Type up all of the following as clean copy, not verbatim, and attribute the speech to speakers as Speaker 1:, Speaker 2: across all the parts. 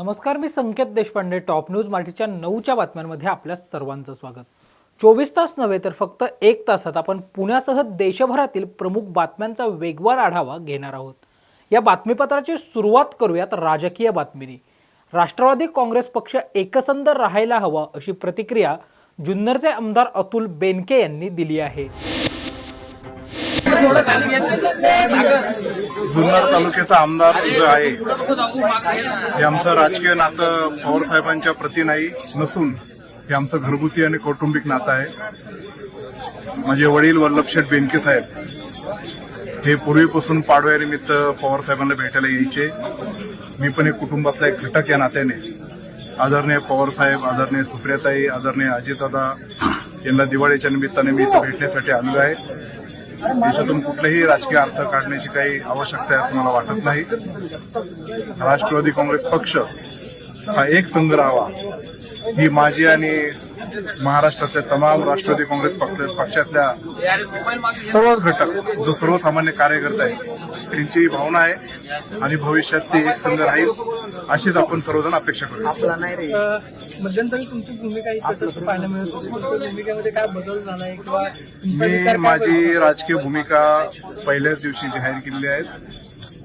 Speaker 1: नमस्कार, मी संकेत Deshpande. Top news मराठीच्या 9च्या बातम्यांमध्ये आपल्या सर्वांचं स्वागत. 24 तास नव्हे तर फक्त 1 तासात आपण पुण्यासह देशभरातील प्रमुख बातम्यांचा वेगवार आढावा घेणार आहोत. या बातमीपत्राची सुरुवात करूयात राजकीय बातमीने. राष्ट्रवादी काँग्रेस पक्ष एकसंध राहायला हवा अशी प्रतिक्रिया जुन्नरचे आमदार अतुल बेनके यांनी दिली आहे.
Speaker 2: जुन्नर तालुक्याचा आमदार जो आहे हे आमचं राजकीय नातं पवार साहेबांच्या प्रती नाही नसून हे आमचं घरगुती आणि कौटुंबिक नातं आहे. माझे वडील वल्लभशेठ बेनके साहेब हे पूर्वीपासून पाडव्यानिमित्त पवार साहेबांना भेटायला यायचे. मी पण एक कुटुंबातला एक घटक या नात्याने आदरणीय पवार साहेब, आदरणीय सुप्रियाताई, आदरणीय अजितदादा यांना दिवाळीच्या निमित्ताने मी इथं भेटण्यासाठी आलो आहे. देशातून कुठलेही राजकीय अर्थ काढण्याची काही आवश्यकता आहे असं मला वाटत नाही. राष्ट्रवादी काँग्रेस पक्ष हा एक संघ राहावा ही माझी आणि महाराष्ट्रातल्या तमाम राष्ट्रवादी काँग्रेस पक्षातल्या सर्व घटक जो सर्वसामान्य कार्यकर्ते आहे त्यांची भावना आहे आणि भविष्यात ते एक संघ राहील अशीच आपण सर्वजण अपेक्षा करू.
Speaker 3: मध्यंतरी तुमची भूमिका पाहायला मिळत होती. भूमिकेमध्ये काय बदल झालाय किंवा
Speaker 2: मी माझी राजकीय भूमिका पहिल्याच दिवशी जाहीर केलेली आहे.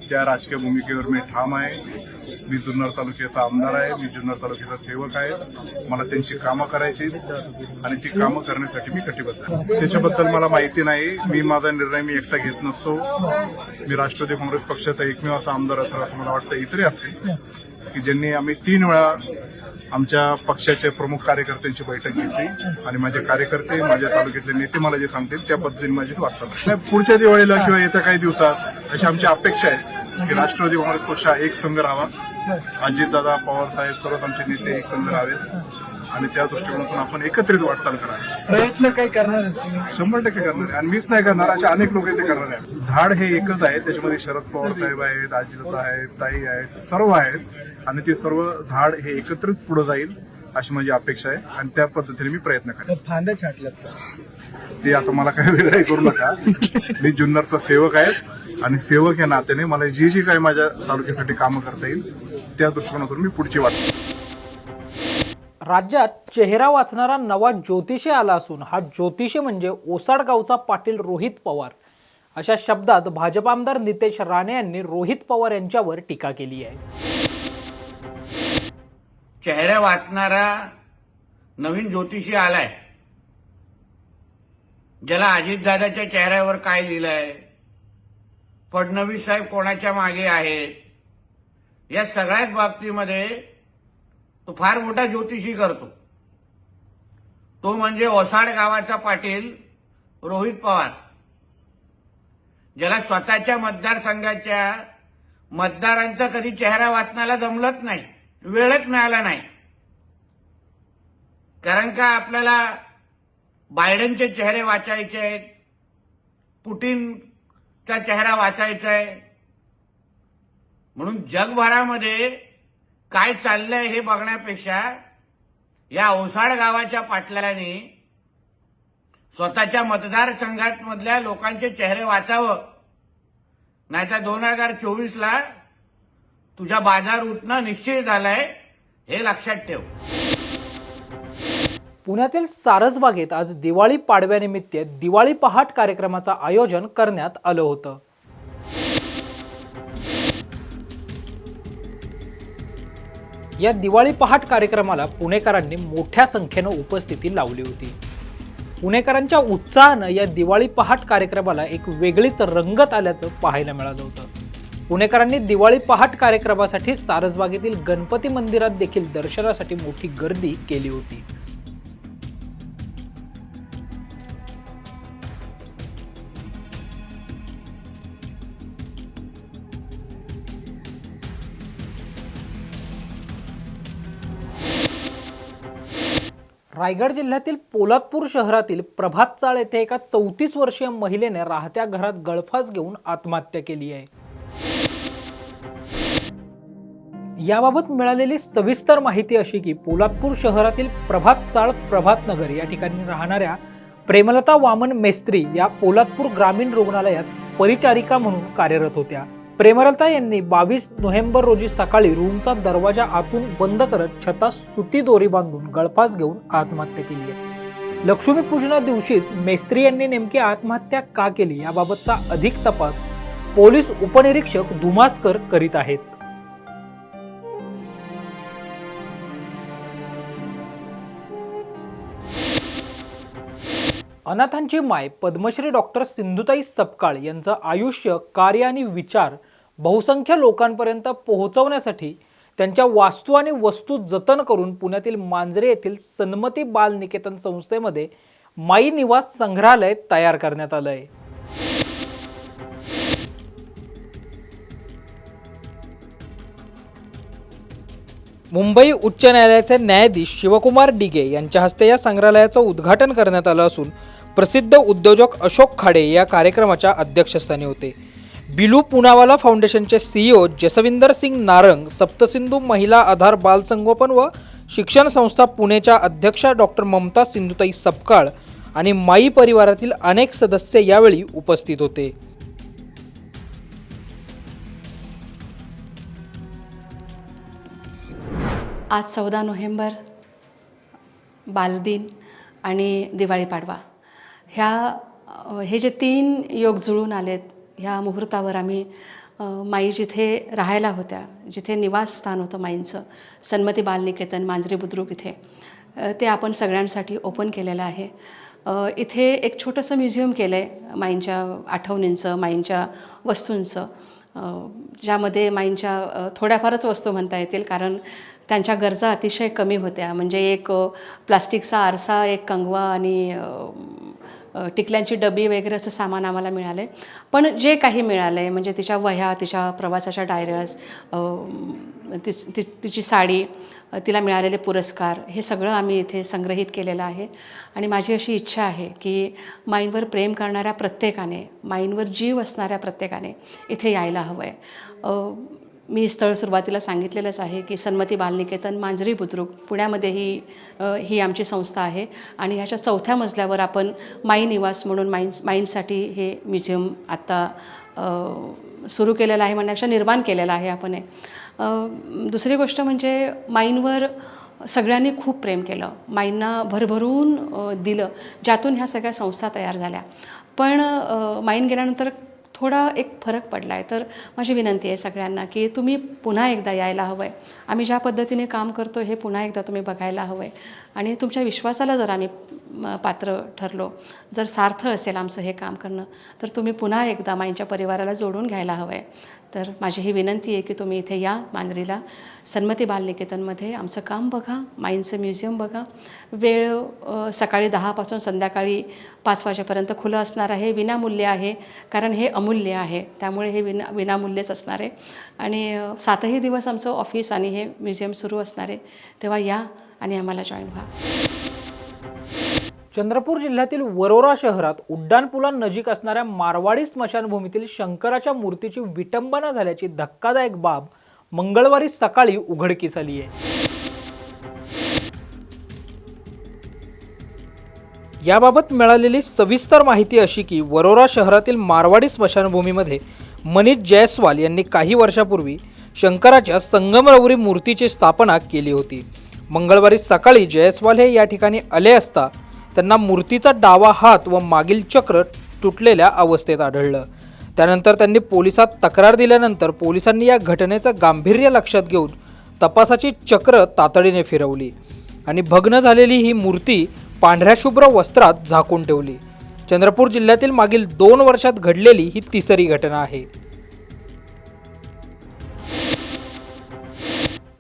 Speaker 2: त्या राजकीय भूमिकेवर मी ठाम आहे. मी जुन्नर तालुक्याचा आमदार आहे. मी जुन्नर तालुक्याचा सेवक आहे. मला त्यांची कामं करायची आणि ती कामं करण्यासाठी मी कटिबद्ध आहे. त्याच्याबद्दल मला माहिती नाही. मी माझा निर्णय मी एकटा घेत नसतो. मी राष्ट्रवादी काँग्रेस पक्षाचा एकमेव असा आमदार असेल असं मला वाटतं. इतरही असतील की ज्यांनी आम्ही 3 वेळा आमच्या पक्षाचे प्रमुख कार्यकर्त्यांची बैठक घेतली आणि माझे कार्यकर्ते, माझ्या तालुक्यातले नेते मला जे सांगतील त्या पद्धतीने माझी वाटचाल. पुढच्या दिवाळीला किंवा येत्या काही दिवसात अशी आमची अपेक्षा आहे की राष्ट्रवादी काँग्रेस पक्ष हा एक संघ राहावा. अजितदादा, पवार साहेब सर्वच आमचे नेते एक संघ राहावेत आणि त्या दृष्टिकोनातून आपण एकत्रित वाटचाल करावी.
Speaker 3: प्रयत्न काही करणार
Speaker 2: 100% करणार आहे आणि मीच नाही करणार, असे अनेक लोक ते करणार आहेत. झाड हे एकच आहे. त्याच्यामध्ये शरद पवार साहेब आहेत, अजितदादा आहेत, ताई आहेत, सर्व आहेत आणि ते सर्व झाड हे एकत्रित पुढे जाईल अशी माझी अपेक्षा आहे आणि त्या पद्धतीने मी प्रयत्न करेन.
Speaker 3: फांद्या छाटल्यात
Speaker 2: ते आता मला काही वेगळं करू नका. मी जुन्नरचा सेवक आहे आणि सेवक या नात्याने मला जी काही माझ्या तालुक्यासाठी कामं करता येईल त्या दृष्टिकोनातून मी पुढची वाट.
Speaker 1: राज्यात चेहरा वाचणारा नवा ज्योतिषी आला असून हा ज्योतिषी म्हणजे ओसाड गावचा पाटील रोहित पवार. अशा शब्दात भाजप आमदार नितेश राणे यांनी रोहित पवार यांच्यावर टीका केली आहे.
Speaker 4: चेहरा वाचणारा नवीन ज्योतिषी आलाय, ज्याला अजितदादाच्या चेहऱ्यावर काय लिहिलंय, फडणवीस साहेब कोणाच्या मागे आहेत, या सगळ्याच बाबतीमध्ये तो फार मोठा ज्योतिषी करतो. तो म्हणजे ओसाड गावाचा पाटील रोहित पवार, ज्याला स्वतःच्या मतदारसंघाच्या मतदारांचा कधी चेहरा वाचण्याला जमलंच नाही, वेळच मिळाला नाही. कारण का आपल्याला बायडनचे चेहरे वाचायचे आहेत, पुटिनचा चेहरा वाचायचा आहे, म्हणून जगभरामध्ये काय चाललंय हे बघण्यापेक्षा या ओसाड गावाच्या पाटलांनी स्वतःच्या मतदारसंघात मधल्या लोकांचे चेहरे वाचावं, नाहीतर 2024ला तुझा बाजार उठणं निश्चित झालंय हे लक्षात ठेव.
Speaker 1: पुण्यातील सारसबागेत आज दिवाळी पाडव्यानिमित्त दिवाळी पहाट कार्यक्रमाचं आयोजन करण्यात आलं होतं. या दिवाळी पहाट कार्यक्रमाला पुणेकरांनी मोठ्या संख्येनं उपस्थिती लावली होती. पुणेकरांच्या उत्साहानं या दिवाळी पहाट कार्यक्रमाला एक वेगळीच रंगत आल्याचं पाहायला मिळालं होतं. पुणेकरांनी दिवाळी पहाट कार्यक्रमासाठी सारसबागेतील गणपती मंदिरात देखील दर्शनासाठी मोठी गर्दी केली होती. रायगड जिल्ह्यातील पोलादपूर शहरातील प्रभात चाळ येथे एका 34 वर्षीय महिलेने राहत्या घरात गळफास घेऊन आत्महत्या केली आहे. याबाबत मिळालेली सविस्तर माहिती अशी की पोलादपूर शहरातील प्रभात चाळ प्रभात नगर या ठिकाणी राहणाऱ्या प्रेमलता वामन मेस्त्री या पोलादपूर ग्रामीण रुग्णालयात परिचारिका म्हणून कार्यरत होत्या. प्रेमलता यांनी 22 नोव्हेंबर रोजी सकाळी रूमचा दरवाजा आतून बंद करत छतास सुती दोरी बांधून गळफास घेऊन आत्महत्या केली आहे। लक्ष्मीपूजना दिवशीच मेस्त्री यांनी नेमकी आत्महत्या का केली याबाबतचा अधिक तपास पोलीस उपनिरीक्षक धुमासकर करीत आहेत। अनाथांची माय पद्मश्री डॉक्टर सिंधुताई सपकाळ यांचं आयुष्य, कार्य आणि विचार बहुसंख्य लोकांपर्यंत पोहोचवण्यासाठी त्यांच्या वास्तू आणि वस्तू जतन करून पुण्यातील मांजरे येथील सन्मती बाल निकेतन संस्थेमध्ये माई निवास संग्रहालय तयार करण्यात आलं आहे। मुंबई उच्च न्यायालयाचे न्यायाधीश शिवकुमार डिगे यांच्या हस्ते या संग्रहालयाचं उद्घाटन करण्यात आलं असून प्रसिद्ध उद्योजक अशोक खाडे या कार्यक्रमाच्या अध्यक्षस्थानी होते। बिलू पुनावाला फाउंडेशनचे CEO जसविंदर सिंग नारंग, सप्तसिंधू महिला आधार बाल संगोपन व शिक्षण संस्था पुणेच्या अध्यक्षा डॉक्टर ममता सिंधुताई सपकाळ आणि माई परिवारातील अनेक सदस्य यावेळी उपस्थित होते।
Speaker 5: आज 14 नोव्हेंबर बालदिन आणि दिवाळी पाडवा हे जे 3 योग जुळून आलेत, ह्या मुहूर्तावर आम्ही माई जिथे राहायला होत्या, जिथे निवासस्थान होतं माईंचं, सन्मती बाल निकेतन मांजरे बुद्रुक इथे, ते आपण सगळ्यांसाठी ओपन केलेलं आहे। इथे एक छोटंसं म्युझियम केलं आहे माईंच्या आठवणींचं, माईंच्या वस्तूंचं, ज्यामध्ये माईंच्या थोड्याफारच वस्तू म्हणता येतील, कारण त्यांच्या गरजा अतिशय कमी होत्या। म्हणजे एक प्लास्टिकचा आरसा, एक कंगवा आणि टिकल्यांची डबी वगैरे असं सामान आम्हाला मिळालं आहे। पण जे काही मिळालं आहे, म्हणजे तिच्या वह्या, तिच्या प्रवासाच्या डायऱ्याज, तिची साडी, तिला मिळालेले पुरस्कार, हे सगळं आम्ही इथे संग्रहित केलेलं आहे। आणि माझी अशी इच्छा आहे की माईंवर प्रेम करणाऱ्या प्रत्येकाने, माईंवर जीव असणाऱ्या प्रत्येकाने इथे यायला हवं आहे। मी स्थळ सुरुवातीला सांगितलेलंच आहे की सन्मती बालनिकेतन मांजरी बुद्रुक पुण्यामध्ये ही आमची संस्था आहे आणि ह्याच्या 4थ्या मजल्यावर आपण माई निवास म्हणून माईंसाठी हे म्युझियम आत्ता सुरू केलेलं आहे, म्हणण्यापेक्षा निर्माण केलेलं आहे आपण हे। दुसरी गोष्ट म्हणजे माईंवर सगळ्यांनी खूप प्रेम केलं, माईंना भरभरून दिलं, ज्यातून ह्या सगळ्या संस्था तयार झाल्या। पण माईन गेल्यानंतर थोडा एक फरक पडला आहे। तर माझी विनंती आहे सगळ्यांना की तुम्ही पुन्हा एकदा यायला हवं आहे। आम्ही ज्या पद्धतीने काम करतो हे पुन्हा एकदा तुम्ही बघायला हवं आहे आणि तुमच्या विश्वासाला जर आम्ही पात्र ठरलो, जर सार्थ असेल आमचं हे काम करणं, तर तुम्ही पुन्हा एकदा माईंच्या परिवाराला जोडून घ्यायला हवं आहे। तर माझी ही विनंती आहे की तुम्ही इथे या मांजरीला, सन्मती बालनिकेतनमध्ये आमचं काम बघा, माईंचं म्युझियम बघा। वेळ सकाळी 10 पासून संध्याकाळी 5 वाजेपर्यंत खुलं असणार आहे, विनामूल्य आहे, कारण हे अमूल्य आहे, त्यामुळे हे विनामूल्यच असणार आहे। आणि 7ही दिवस आमचं ऑफिस आणि हे म्युझियम सुरू असणार आहे, तेव्हा या आणि आम्हाला जॉईन व्हा।
Speaker 1: चंद्रपूर जिल्ह्यातील वरोरा शहरात उड्डाणपुलानजीक असणाऱ्या मारवाडी स्मशानभूमीतील शंकराच्या मूर्तीची विटंबना झाल्याची धक्कादायक बाब मंगळवारी सकाळी उघडकीस आली आहे। याबाबत मिळालेली सविस्तर माहिती अशी की वरोरा शहरातील मारवाडी स्मशानभूमीमध्ये मनीष जयस्वाल यांनी काही वर्षापूर्वी शंकराच्या संगमरवरी मूर्तीची स्थापना केली होती। मंगळवारी सकाळी जयस्वाल हे या ठिकाणी आले असता त्यांना मूर्तीचा डावा हात व मागील चक्र तुटलेल्या अवस्थेत आढळलं। त्यानंतर त्यांनी पोलिसात तक्रार दिल्यानंतर पोलिसांनी या घटनेचं गांभीर्य लक्षात घेऊन तपासाची चक्र तातडीने फिरवली आणि भग्न झालेली ही मूर्ती पांढऱ्या शुभ्र वस्त्रात झाकून ठेवली। चंद्रपूर जिल्ह्यातील मागील 2 वर्षात घडलेली ही तिसरी घटना आहे।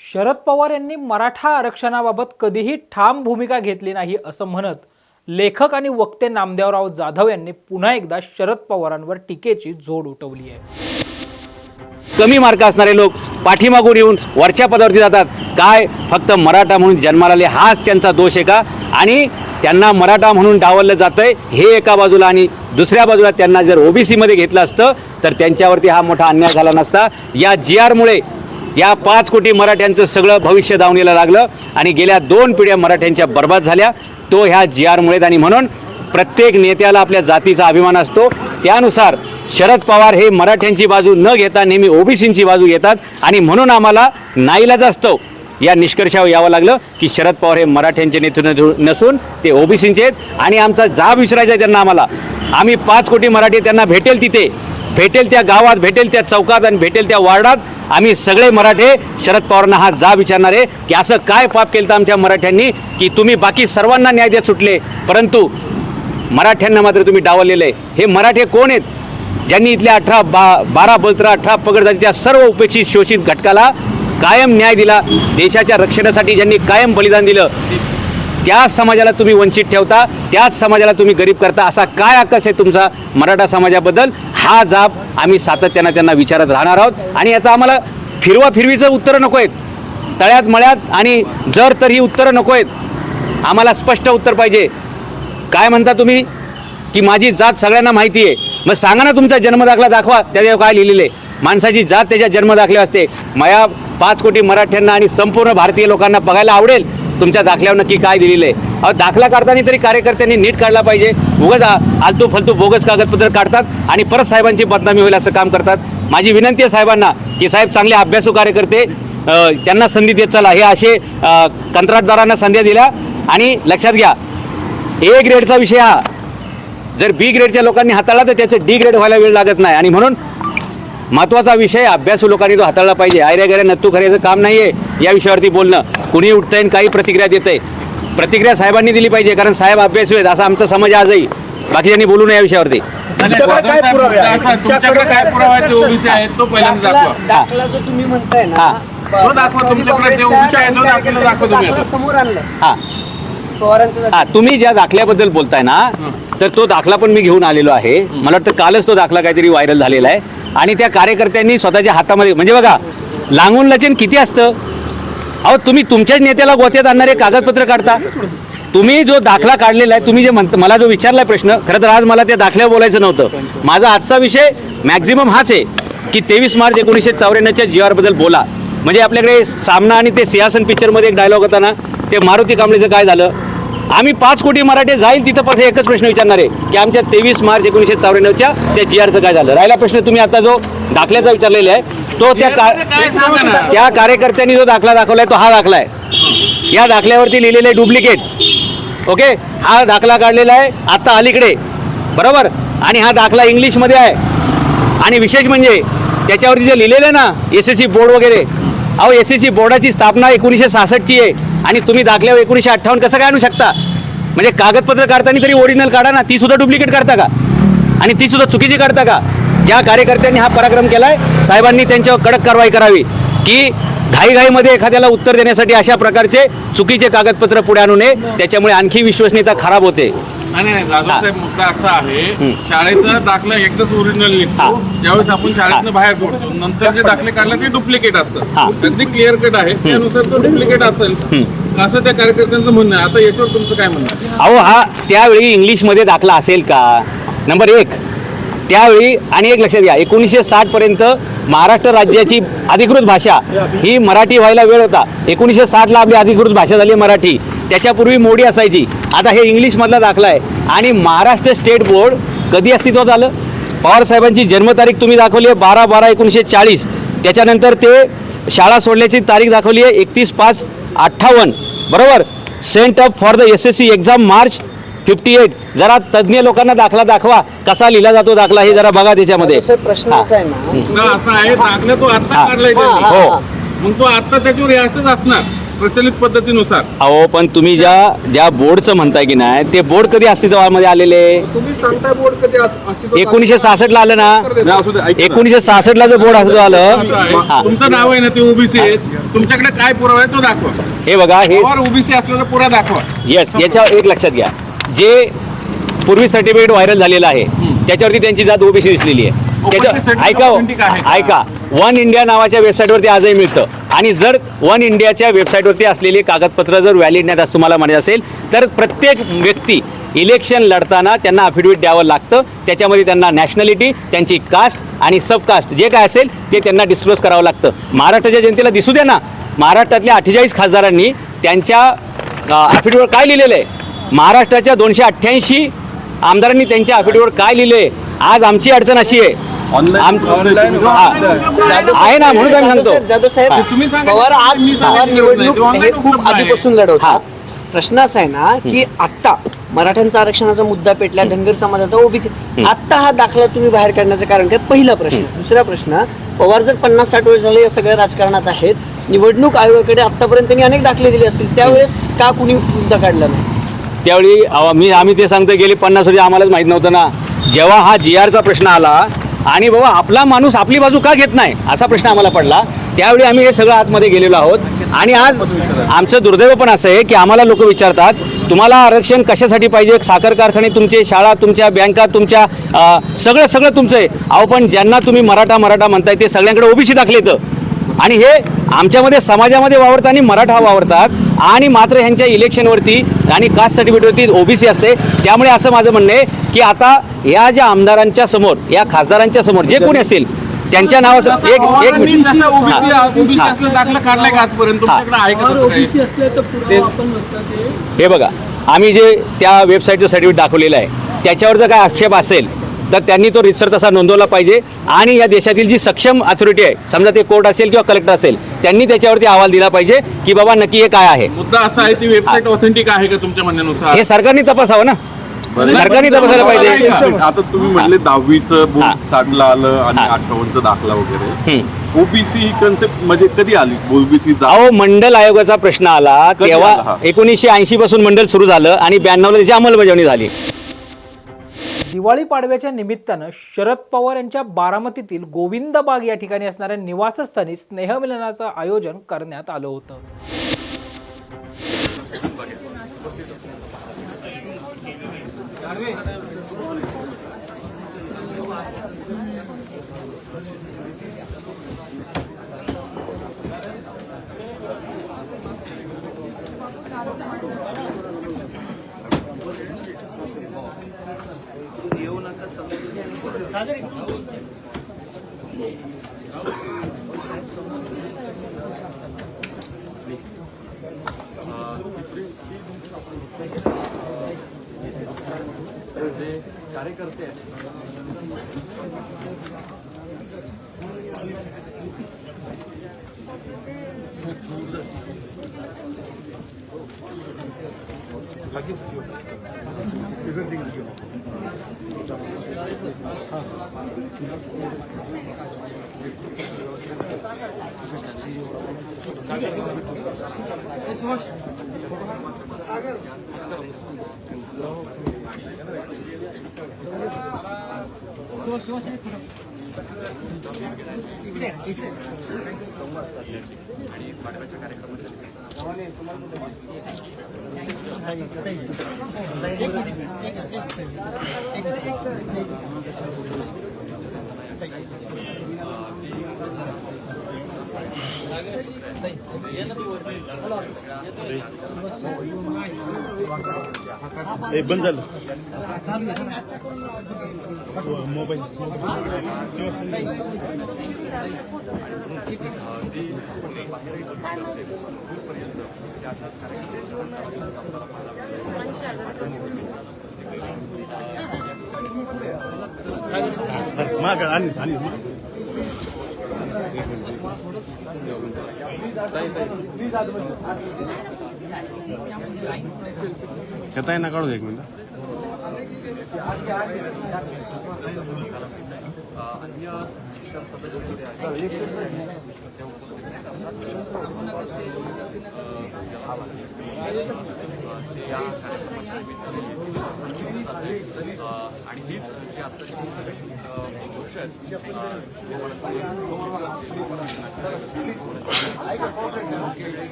Speaker 1: शरद पवार यांनी मराठा आरक्षणाबाबत कधीही ठाम भूमिका घेतली नाही असं म्हणत लेखक आणि वक्ते नामदेवराव जाधव यांनी पुन्हा एकदा शरद पवारांवर टीकेची झोड उठवली आहे।
Speaker 6: कमी मार्क असणारे लोक पाठीमागून येऊन वरच्या पदावरती जातात, काय फक्त मराठा म्हणून जन्माला आले हाच त्यांचा दोष आहे का? आणि त्यांना मराठा म्हणून डावललं जातंय हे एका बाजूला, आणि दुसऱ्या बाजूला त्यांना जर ओबीसी मध्ये घेतलं असतं तर त्यांच्यावरती हा मोठा अन्याय झाला नसता। या GR मुळे या 5 कोटी मराठ्यांचं सगळं भविष्य दावणीला लागलं आणि गेल्या 2 पिढ्या मराठ्यांच्या बर्बाद झाल्या, तो ह्या GR मुळे। आणि म्हणून प्रत्येक नेत्याला आपल्या जातीचा अभिमान असतो, त्यानुसार शरद पवार हे मराठ्यांची बाजू न घेता नेहमी ओबीसींची बाजू घेतात आणि म्हणून आम्हाला नाईलाज असतो या निष्कर्षावर यावं लागलं की शरद पवार हे मराठ्यांचे नेतृत्व नसून ते ओबीसींचे आहेत आणि आमचा जाब विचारायचा आहे त्यांना. आम्हाला आम्ही 5 कोटी मराठी त्यांना भेटेल तिथे, भेटेल त्या गावात, भेटेल त्या चौकात आणि भेटेल त्या वार्डात आम्ही सगळे मराठे शरद पवारांना हा जाब विचारणार आहे की असं काय पाप केलं आमच्या मराठ्यांनी की तुम्ही बाकी सर्वांना न्याय देत सुटले परंतु मराठ्यांना मात्र तुम्ही डावललेलं आहे. हे मराठे कोण आहेत? ज्यांनी इथल्या 12 बलत्रा 18 पगड जातीच्या सर्व उपेक्षित शोषित घटकाला कायम न्याय दिला, देशाच्या रक्षणासाठी ज्यांनी कायम बलिदान दिलं, त्याच समाजाला तुम्ही वंचित ठेवता, त्याच समाजाला तुम्ही गरीब करता. असा काय आकस आहे तुमचा मराठा समाजाबद्दल? हा जाब आम्ही सातत्यानं त्यांना विचारत राहणार आहोत आणि याचं आम्हाला फिरवीचं उत्तरं नको आहेत, तळ्यात मळ्यात आणि जर तर ही उत्तरं नको आहेत. आम्हाला स्पष्ट उत्तर पाहिजे. काय म्हणता तुम्ही की माझी जात सगळ्यांना माहिती आहे, मग सांगा ना तुमचा जन्मदाखला दाखवा, त्याच्यावर काय लिहिलेलं आहे. माणसाची जात त्याच्या जन्मदाखले असते. मला 5 कोटी मराठ्यांना आणि संपूर्ण भारतीय लोकांना बघायला आवडेल तुमच्या दाखल्यावर नक्की काय दिलेलं आहे. अहो दाखला काढताना तरी कार्यकर्त्यांनी नीट काढला पाहिजे. उगाच आलतू फालतू बोगस कागदपत्र काढतात आणि परत साहेबांची बदनामी होईल असं काम करतात. माझी विनंती आहे साहेबांना की साहेब चांगले अभ्यासू कार्यकर्ते, त्यांना संधी देत चला. हे असे कंत्राटदारांना संध्या दिल्या आणि लक्षात घ्या A ग्रेडचा विषय हा जर B ग्रेडच्या लोकांनी हाताळला तर त्याचं D ग्रेड व्हायला वेळ लागत नाही आणि म्हणून महत्त्वाचा विषय अभ्यासू लोकांनी तो हाताळला पाहिजे. आयऱ्या गैऱ्या नत्तू खऱ्याचं काम नाही आहे या विषयावरती बोलणं. कुणी उठतंय आणि काही प्रतिक्रिया देतंय. प्रतिक्रिया साहेबांनी दिली पाहिजे कारण साहेब अभ्यासू आहेत असा आमचा समज आजही. बाकीच्यांनी बोलू नये या विषयावरती.
Speaker 7: तुमच्याकडे काय पुरावा आहे? ते ओबीसी आहेत तो पहिल्यांदा दाखवा.
Speaker 3: दाखला जो तुम्ही म्हणताय ना,
Speaker 6: हां
Speaker 7: तो दाखवा. तुमच्याकडे ते ओबीसी आहे तो दाखला दाखवा तुम्ही आता.
Speaker 3: समोर आणलं
Speaker 6: हां
Speaker 3: पवारांचं
Speaker 6: हां तुम्ही ज्या दाखल्याबद्दल बोलताय ना तर तो दाखला पण मी घेऊन आलेलो आहे. मला वाटतं कालच तो दाखला काहीतरी व्हायरल झालेला आहे आणि त्या कार्यकर्त्यांनी स्वतःच्या हातामध्ये म्हणजे बघा लांगून लचन किती असतं. अहो तुम्ही तुमच्याच नेत्याला गोत्यात आणणारे कागदपत्र काढता. तुम्ही जो दाखला काढलेला आहे, तुम्ही जे मला जो विचारलाय प्रश्न, खरं तर आज मला त्या दाखल्यावर बोलायचं नव्हतं. माझा आजचा विषय मॅक्झिमम हाच आहे की 23 मार्च 1994च्या GR बद्दल बोला. म्हणजे आपल्याकडे सामना आणि ते सिंहासन पिक्चरमध्ये एक डायलॉग होता ना, ते मारुती कांबळेचं काय झालं. आम्ही 5 कोटी मराठे जाईल तिथं पण एकच प्रश्न विचारणार आहे की आमच्या 23 मार्च 1994च्या त्या GRचं काय झालं. राहिला प्रश्न तुम्ही आता जो दाखल्याचा विचारलेला आहे तो त्या कार्यकर्त्यांनी जो दाखला दाखवलाय तो हा दाखला आहे. या दाखल्यावरती लिहिलेलं आहे डुप्लिकेट. ओके, हा दाखला काढलेला आहे आता अलीकडे बरोबर आणि हा दाखला इंग्लिशमध्ये आहे आणि विशेष म्हणजे त्याच्यावरती जे लिहिलेलं आहे ना SSC बोर्ड वगैरे. अहो SSC बोर्डाची स्थापना 1966ची आहे आणि तुम्ही दाखल्यावर 1958 कसं काय आणू शकता? म्हणजे कागदपत्र काढताना तरी ओरिजिनल काढा ना, ती सुद्धा डुप्लिकेट काढता का आणि ती सुद्धा चुकीची काढता का? ज्या कार्यकर्त्यांनी हा पराक्रम केलाय साहेबांनी त्यांच्यावर कडक कारवाई करावी की घाईघाईमध्ये एखाद्याला उत्तर देण्यासाठी अशा प्रकारचे चुकीचे कागदपत्र पुढे आणू नये. त्याच्यामुळे आणखी विश्वसनीयता खराब होते.
Speaker 7: नाही जाधव साहेब, मुद्दा असा आहे शाळेचा दाखला एकदाच ओरिजिनल निघतो ज्यावेळेस आपण शाळेतनं बाहेर पडतो. नंतर जे दाखले काढले ते डुप्लिकेट असतात. अगदी क्लिअर कट आहे त्यानुसार तो डुप्लिकेट असेल असं त्या कार्यकर्त्यांचं म्हणणं आहे. आता याच्यावर तुमचं काय म्हणणं आहे?
Speaker 6: अहो हा त्यावेळी इंग्लिशमध्ये दाखला असेल का? नंबर 1 त्यावेळी आणि एक लक्षात घ्या 1960 पर्यंत महाराष्ट्र राज्याची अधिकृत भाषा ही मराठी व्हायला वेळ होता. 1960ला आपली अधिकृत भाषा झाली मराठी. त्याच्यापूर्वी मोडी असायची. आता हे इंग्लिशमधला दाखला आहे आणि महाराष्ट्र स्टेट बोर्ड कधी अस्तित्वात आलं? पवार साहेबांची जन्मतारीख तुम्ही दाखवली आहे 12/12/1940. त्याच्यानंतर ते शाळा सोडल्याची तारीख दाखवली आहे 31/5/58 बरोबर. Sent up for the SSC exam March 58. जरा तज्ज्ञ लोकांना दाखला दाखवा कसा लिहिला जातो दाखला हे जरा बघा त्याच्यामध्ये.
Speaker 3: प्रश्न असा आहे ना,
Speaker 7: असा आहे दाखला तो आता काढलाय त्यांनी.
Speaker 6: हो
Speaker 7: मग तो आता त्याच्यावर हे असंच असणार प्रचलित पद्धतीनुसार.
Speaker 6: अहो पण तुम्ही ज्या बोर्डचं म्हणताय की नाही ते बोर्ड कधी अस्तित्वामध्ये आलेले?
Speaker 3: तुम्ही सांगताय बोर्ड कधी अस्तित्वात
Speaker 6: 1966ला आलं ना. 1966ला जो बोर्ड अस्तित्वात आलं. हा.
Speaker 7: तुमचं नाव आहे ना ते ओबीसी आहे. तुमच्याकडे काय पुरावा आहे तो दाखवा.
Speaker 6: हे बघा हे
Speaker 7: ओबीसी असल्याचा पुरा दाखवा.
Speaker 6: येस याच्यावर एक लक्षात घ्या जे पूर्वी सर्टिफिकेट व्हायरल झालेलं आहे त्याच्यावरती त्यांची जात ओबीसी दिसलेली आहे. ऐका वन इंडिया नावाच्या वेबसाईटवरती आजही मिळतं आणि जर वन इंडियाच्या वेबसाईटवरती असलेले कागदपत्र जर व्हॅलिड नाही असं तुम्हाला माहिती असेल तर प्रत्येक व्यक्ती इलेक्शन लढताना त्यांना अफिडेविट द्यावं लागतं. त्याच्यामध्ये त्यांना नॅशनॅलिटी, त्यांची कास्ट आणि सबकास्ट जे काय असेल ते त्यांना डिस्क्लोज करावं लागतं. महाराष्ट्राच्या जनतेला दिसू द्या ना, महाराष्ट्रातल्या 48 खासदारांनी त्यांच्या अफिडेविटवर काय लिहिलेलं आहे, महाराष्ट्राच्या 288 आमदारांनी त्यांच्या अफिडेविटवर काय लिहिलं आहे आज आमची अडचण अशी आहे आहे ना, म्हणून आम्ही सांगतो.
Speaker 8: जाधव साहेब,
Speaker 7: तुम्ही सांगा.
Speaker 8: पवार आज
Speaker 7: मी
Speaker 8: पवार
Speaker 7: सांगितलं
Speaker 8: निवडणूक
Speaker 7: नाही.
Speaker 8: हे
Speaker 7: online
Speaker 8: खूप
Speaker 7: उपलब्ध आहे.
Speaker 8: आधीपासून लढवतात. प्रश्न असा आहे ना की आत्ता मराठ्यांचा आरक्षणाचा मुद्दा पेटला, धनगर समाजाचा, ओबीसी, आत्ता हा दाखला तुम्ही बाहेर काढण्याचं कारण काय? पहिला प्रश्न. दुसरा प्रश्न, पवार जर 50-60 वर्ष झाले या सगळ्या राजकारणात आहेत, निवडणूक आयोगाकडे आतापर्यंत त्यांनी अनेक दाखले दिले असतील, त्यावेळेस का कुणी मुद्दा काढला नाही?
Speaker 6: त्यावेळी आम्ही ते सांगतो, गेली 50 वर्षी आम्हालाच माहीत नव्हतं ना. जेव्हा हा GRचा प्रश्न आला आणि बाबा आपला माणूस आपली बाजू का घेत नाही असा प्रश्न आम्हाला पडला, त्यावेळी आम्ही हे सगळं आतमध्ये गेलेलो आहोत. आणि आज आमचं दुर्दैव पण असं आहे की आम्हाला लोक विचारतात तुम्हाला आरक्षण कशासाठी पाहिजे? साखर कारखाने तुमचे, शाळा तुमच्या, बँका तुमच्या, सगळं तुमचं आहे. अहो पण ज्यांना तुम्ही मराठा म्हणताय ते सगळ्यांकडे ओबीसी दाखलेतं. आणि हे आमच्यामध्ये समाजामध्ये वावरतात आणि मराठा वावरतात, आणि मात्र ह्यांच्या इलेक्शनवरती आणि कास्ट सर्टिफिकेटवरती ओबीसी असते. त्यामुळे असं माझं म्हणणं आहे की आता या ज्या आमदारांच्या समोर, या खासदारांच्या समोर जे कोणी असेल त्यांच्या नावाचं एक
Speaker 7: पवारांनी
Speaker 6: मिनिट.
Speaker 7: जसा
Speaker 6: हां.
Speaker 7: ओबीसी असला दाखला काढलाय का आजपर्यंत? तुमच्याकडे आहे का तसं काही?
Speaker 3: ओबीसी असल्याचं पुरावा आपण म्हणतात ते
Speaker 6: हे बघा, आम्ही जे त्या वेबसाईटचं सर्टिफिकेट दाखवलेलं आहे त्याच्यावर जर काय आक्षेप असेल तर त्यांनी तो रितसर तसा नोंदवला पाहिजे. आणि या देशातील जी सक्षम अथॉरिटी आहे, समजा ते कोर्ट असेल किंवा कलेक्टर असेल, त्यांनी त्याच्यावरती अहवाल दिला पाहिजे की बाबा नक्की हे काय आहे.
Speaker 7: मुद्दा असा आहे ती वेबसाईट ऑथेंटिक आहे का तुमच्या म्हणण्यानुसार?
Speaker 6: हे सरकारने तपासावं ना, सरकारने तपासायला पाहिजे.
Speaker 9: आता तुम्ही म्हणले 10वीचं बोर्ड 60ला आलं आणि 58चा दाखला वगैरे. ओबीसी ही कन्सेप्ट म्हणजे कधी आली? ओबीसी
Speaker 6: अहो मंडल आयोगाचा प्रश्न आला
Speaker 9: कधी आला
Speaker 6: तेव्हा
Speaker 9: हा?
Speaker 6: 1980 पासून मंडल सुरू झालं आणि 92ला त्याची अंमलबजावणी झाली.
Speaker 1: दिवाळी पाडव्याच्या निमित्तानं शरद पवार यांच्या बारामतीतील गोविंद बाग या ठिकाणी असणाऱ्या निवासस्थानी स्नेहमिलनाचं आयोजन करण्यात आलं होतं.
Speaker 9: बंद झालं मोबाईल. माग आणि घेताय ना, काढू एक मिनिट.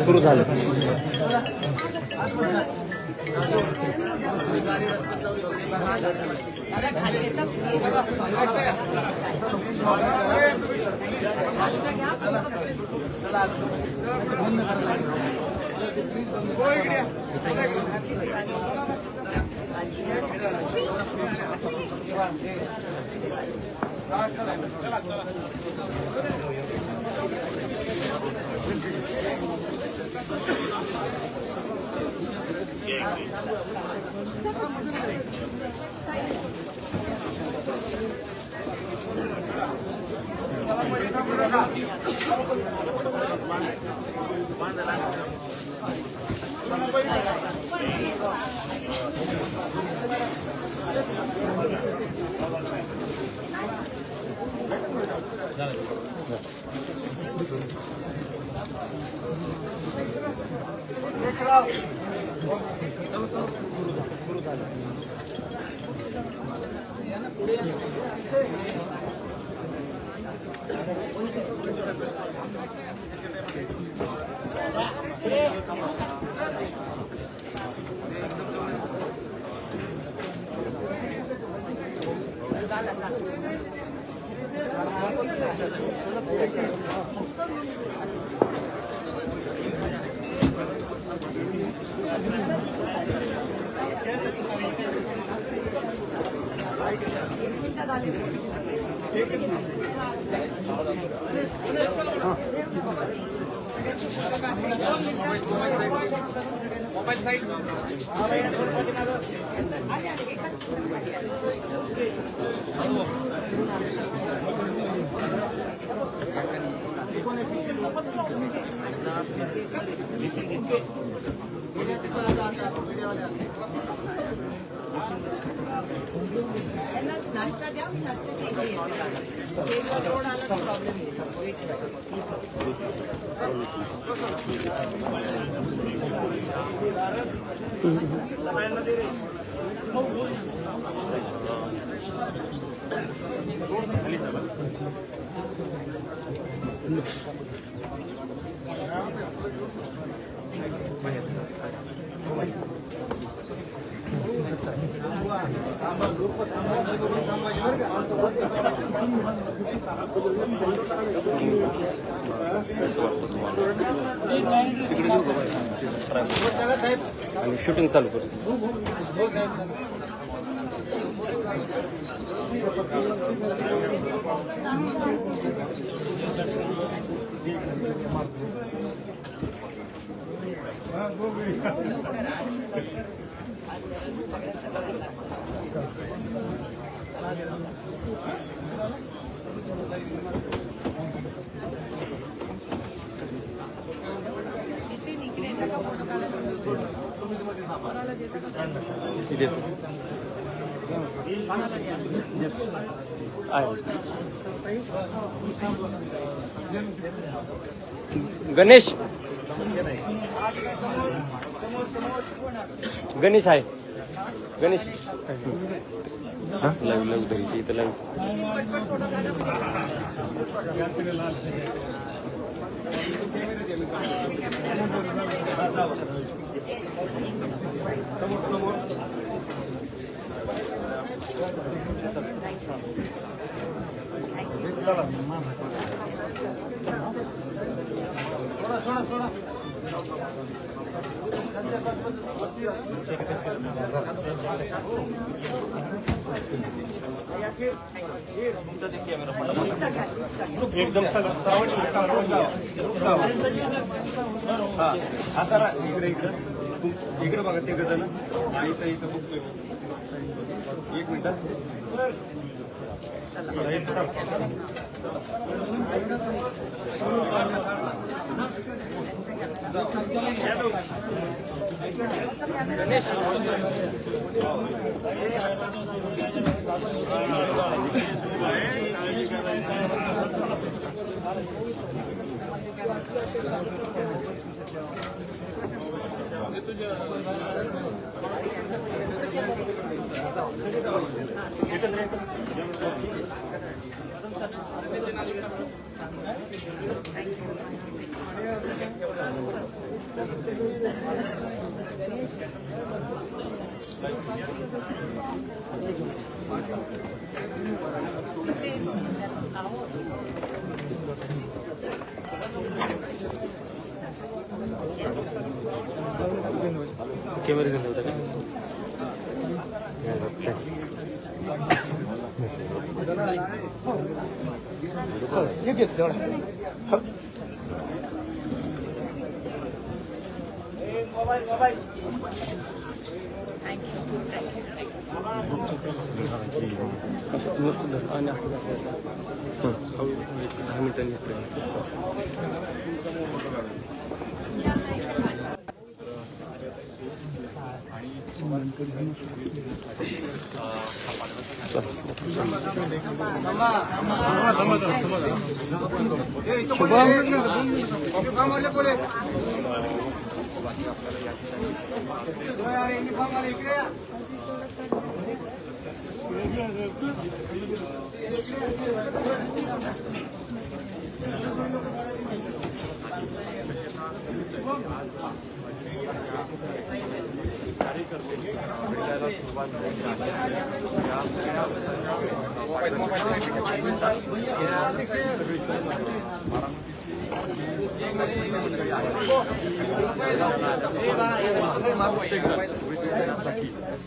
Speaker 9: सुरू झालं.
Speaker 10: नाश्ता द्या, मी नाश्त्याची इथे येते. स्टेजला रोड आला तर प्रॉब्लेम
Speaker 6: आणि शूटिंग चालू करू. गणेश गणेश आहे गणेश लाईव्ह लाईव्ह धरीची इथं लाईव्ह एकदम इकडे बघा ते जण इथं बघतोय. एक मिनिट कॅमेरा घेऊन होता का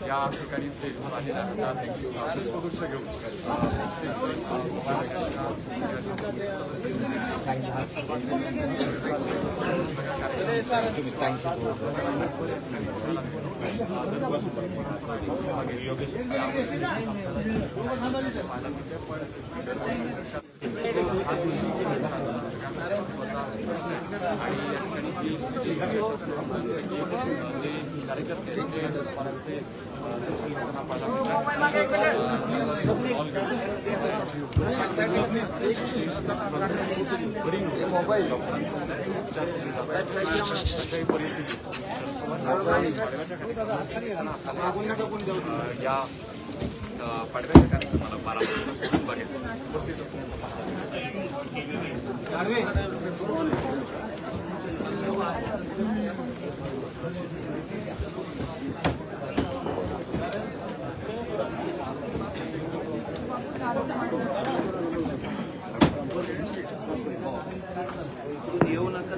Speaker 9: या ठिकाणी स्टेजवर आलेल्या या पाडव्याच्या कार्यक्रमाला बारामती उपस्थित
Speaker 8: येऊ नका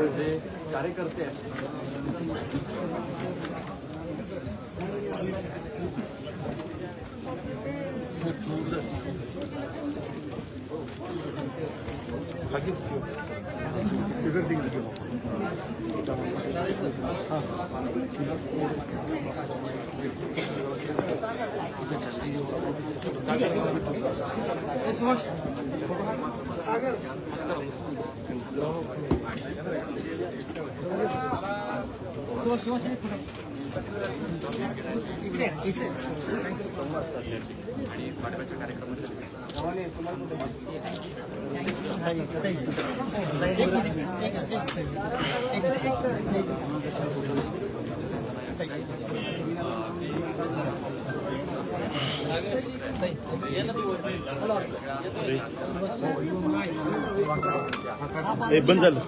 Speaker 9: जे कार्यकर्ते आहेत आणि पाडव्याच्या कार्यक्रमाच्या
Speaker 2: बंद झालं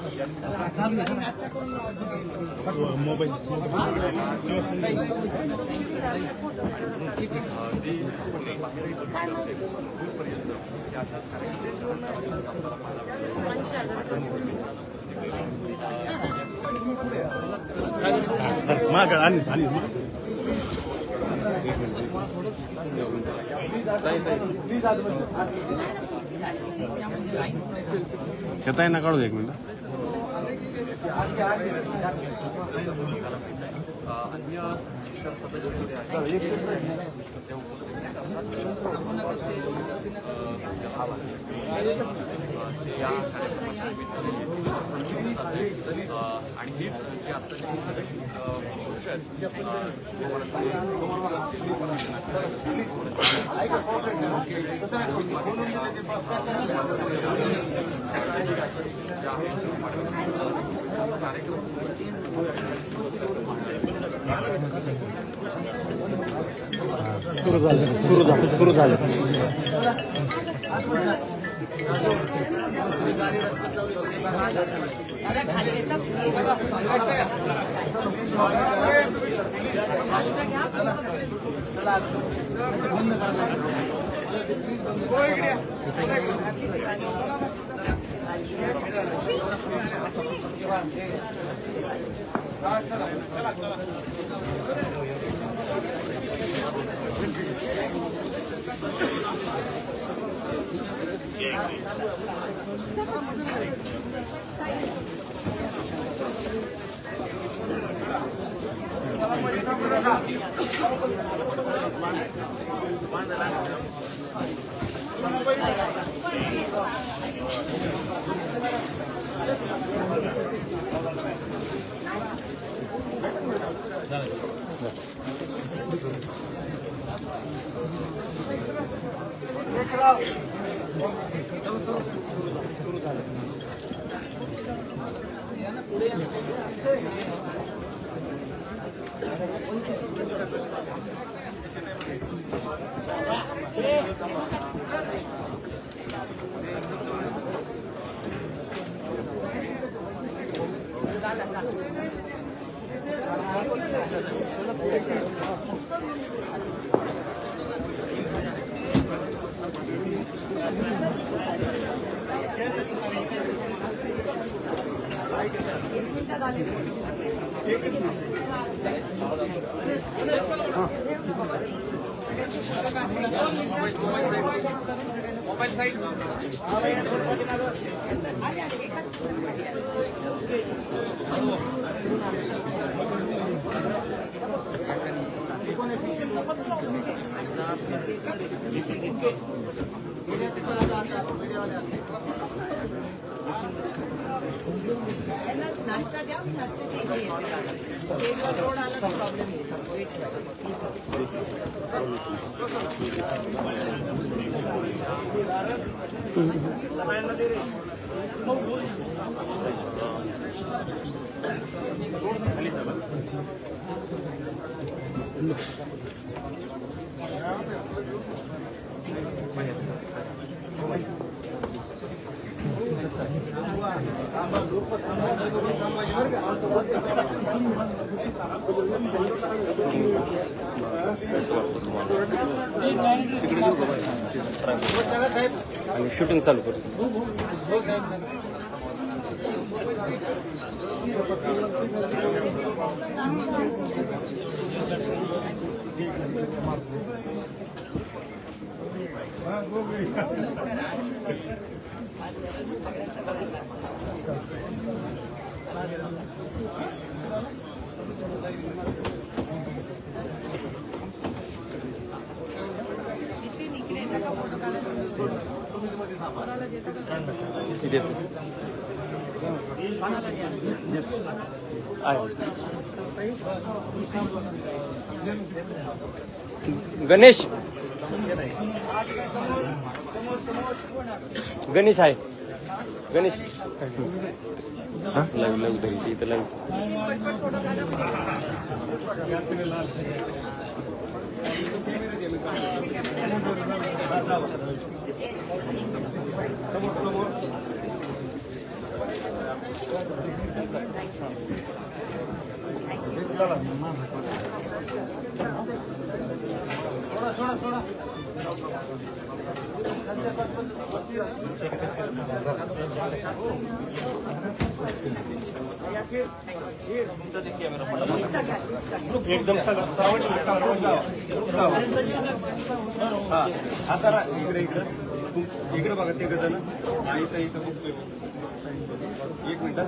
Speaker 2: मोबाईल मागं आणि घेता येईना काढू दे एक मिनिट
Speaker 9: अन्य इतर सदस्य आणि हीच जी आत्ताची ही सगळी गोष्ट
Speaker 2: सुरू झालं
Speaker 10: त्यांना नाश्ता द्या, मी नाश्त्याची इथे येते. स्टेजवर रोड आला तर प्रॉब्लेम येईल. वेट
Speaker 6: आणि शूटिंग चालू करतो.
Speaker 10: इथे निघले त्याला फोटो काढायला
Speaker 6: गणेश गणेश आहे गणेश लाईव्ह लाईव्ह धरीची इथं
Speaker 9: एकदम आता इकडे इकडे इकडे बघा ते जण इथं इथं एक मिनिट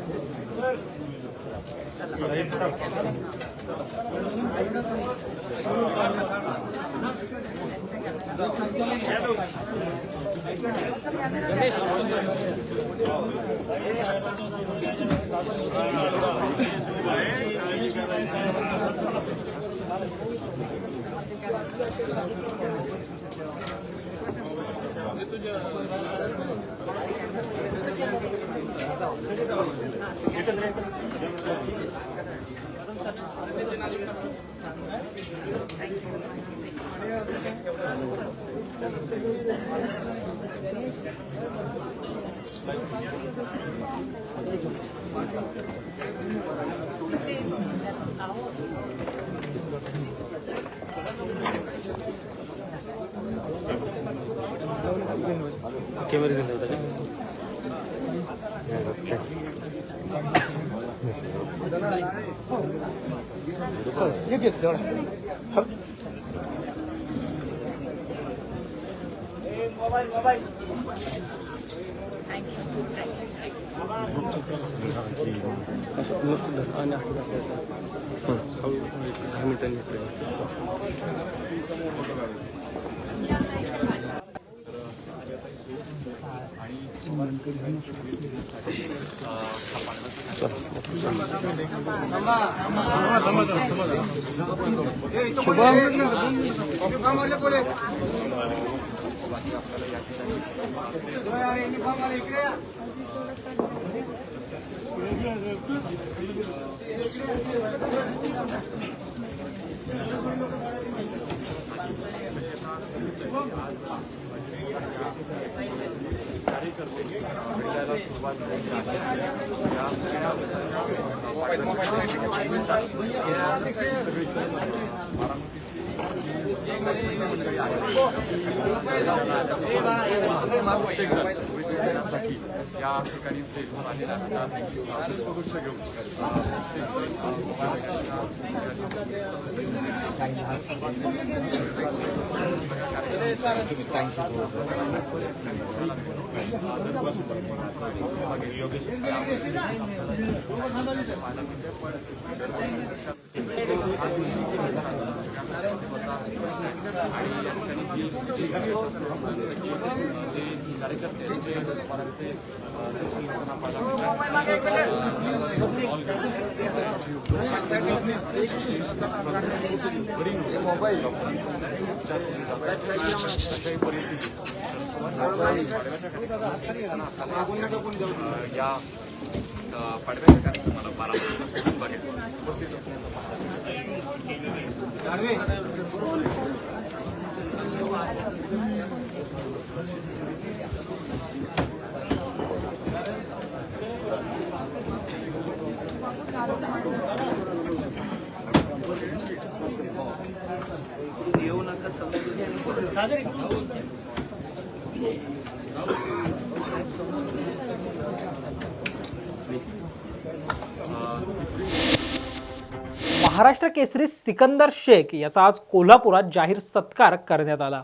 Speaker 1: महाराष्ट्र केसरी सिकंदर शेख याचा आज कोल्हापुरात जाहीर सत्कार करण्यात आला।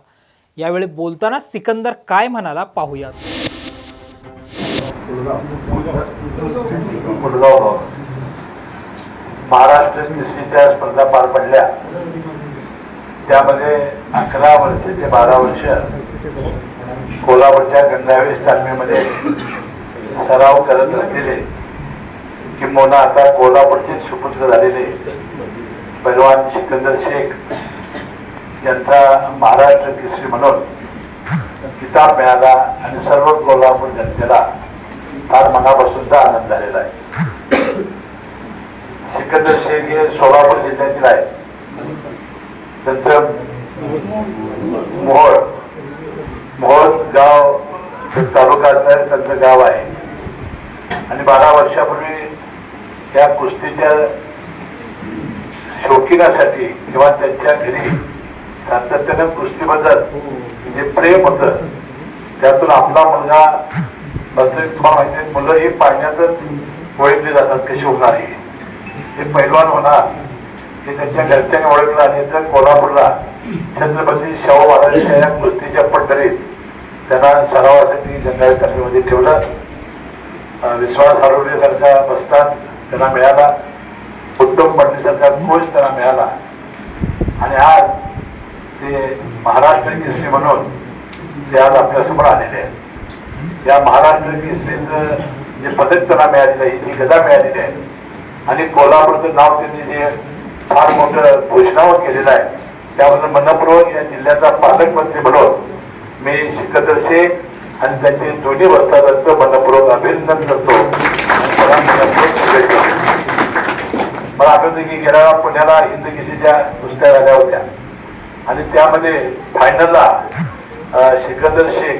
Speaker 1: यावेळी बोलताना सिकंदर काय म्हणाला पाहूयात।
Speaker 11: महाराष्ट्र केसरीच्या स्पर्धा पार पडल्या, त्यामध्ये 11 वर्ष ते 12 वर्ष कोल्हापूरच्या गंगावेश तालमीमध्ये सराव करत असलेले, किंबहुना आता कोल्हापूरचे सुपुत्र झालेले पैलवान सिकंदर शेख यांचा महाराष्ट्र केसरी म्हणून किताब मिळाला आणि सर्व कोल्हापूर जनतेला फार मनापासूनचा आनंद झालेला आहे। सिकंदर शेख हे सोलापूर जिल्ह्यातील आहे। त्यांचं मोहोळ गाव तालुक्यात त्यांचं गाव आहे आणि 12 वर्षापूर्वी त्या कुस्तीच्या शौकीनासाठी किंवा त्यांच्या घरी सातत्यानं कुस्तीबद्दल जे प्रेम होतं, त्यातून आपला मुलगा तुम्हाला माहिती, मुलं ही पाण्यातच ओळखली जातात कशी होणार आहे, हे पैलवान होणार हे त्यांच्या घरच्यांनी ओळखलं आणि तर कोल्हापूरला छत्रपती शाहू महाराजांच्या या कुस्तीच्या पंढरीत त्यांना सरावासाठी गंगावेश तालमीमध्ये ठेवलं। विश्वास हरवण्यासारखा बस्तान त्यांना मिळाला, उत्तम पंडितसारखा कोच त्यांना मिळाला आणि आज ते महाराष्ट्र केसरी म्हणून ते आज आपल्यासमोर आलेले आहेत। या महाराष्ट्र केसरीचं जे पदक त्यांना मिळालेलं आहे, जी गदा मिळालेली आहे आणि कोल्हापूरचं नाव त्यांनी जे फार मोठं घोषणावर केलेलं आहे, त्याबद्दल मनपूर्वक या जिल्ह्याचा पालकमंत्री म्हणून मी सिकंदर शेख आणि त्यांचे दोन्ही वस्तादांचं मनपूर्वक अभिनंदन करतो आणि मला मनपूर्वक शुभेच्छा देतो। मला आठवतं की गेल्या पुण्याला हिंद केसरीच्या कुस्त्या झाल्या होत्या आणि त्यामध्ये फायनलला सिकंदर शेख,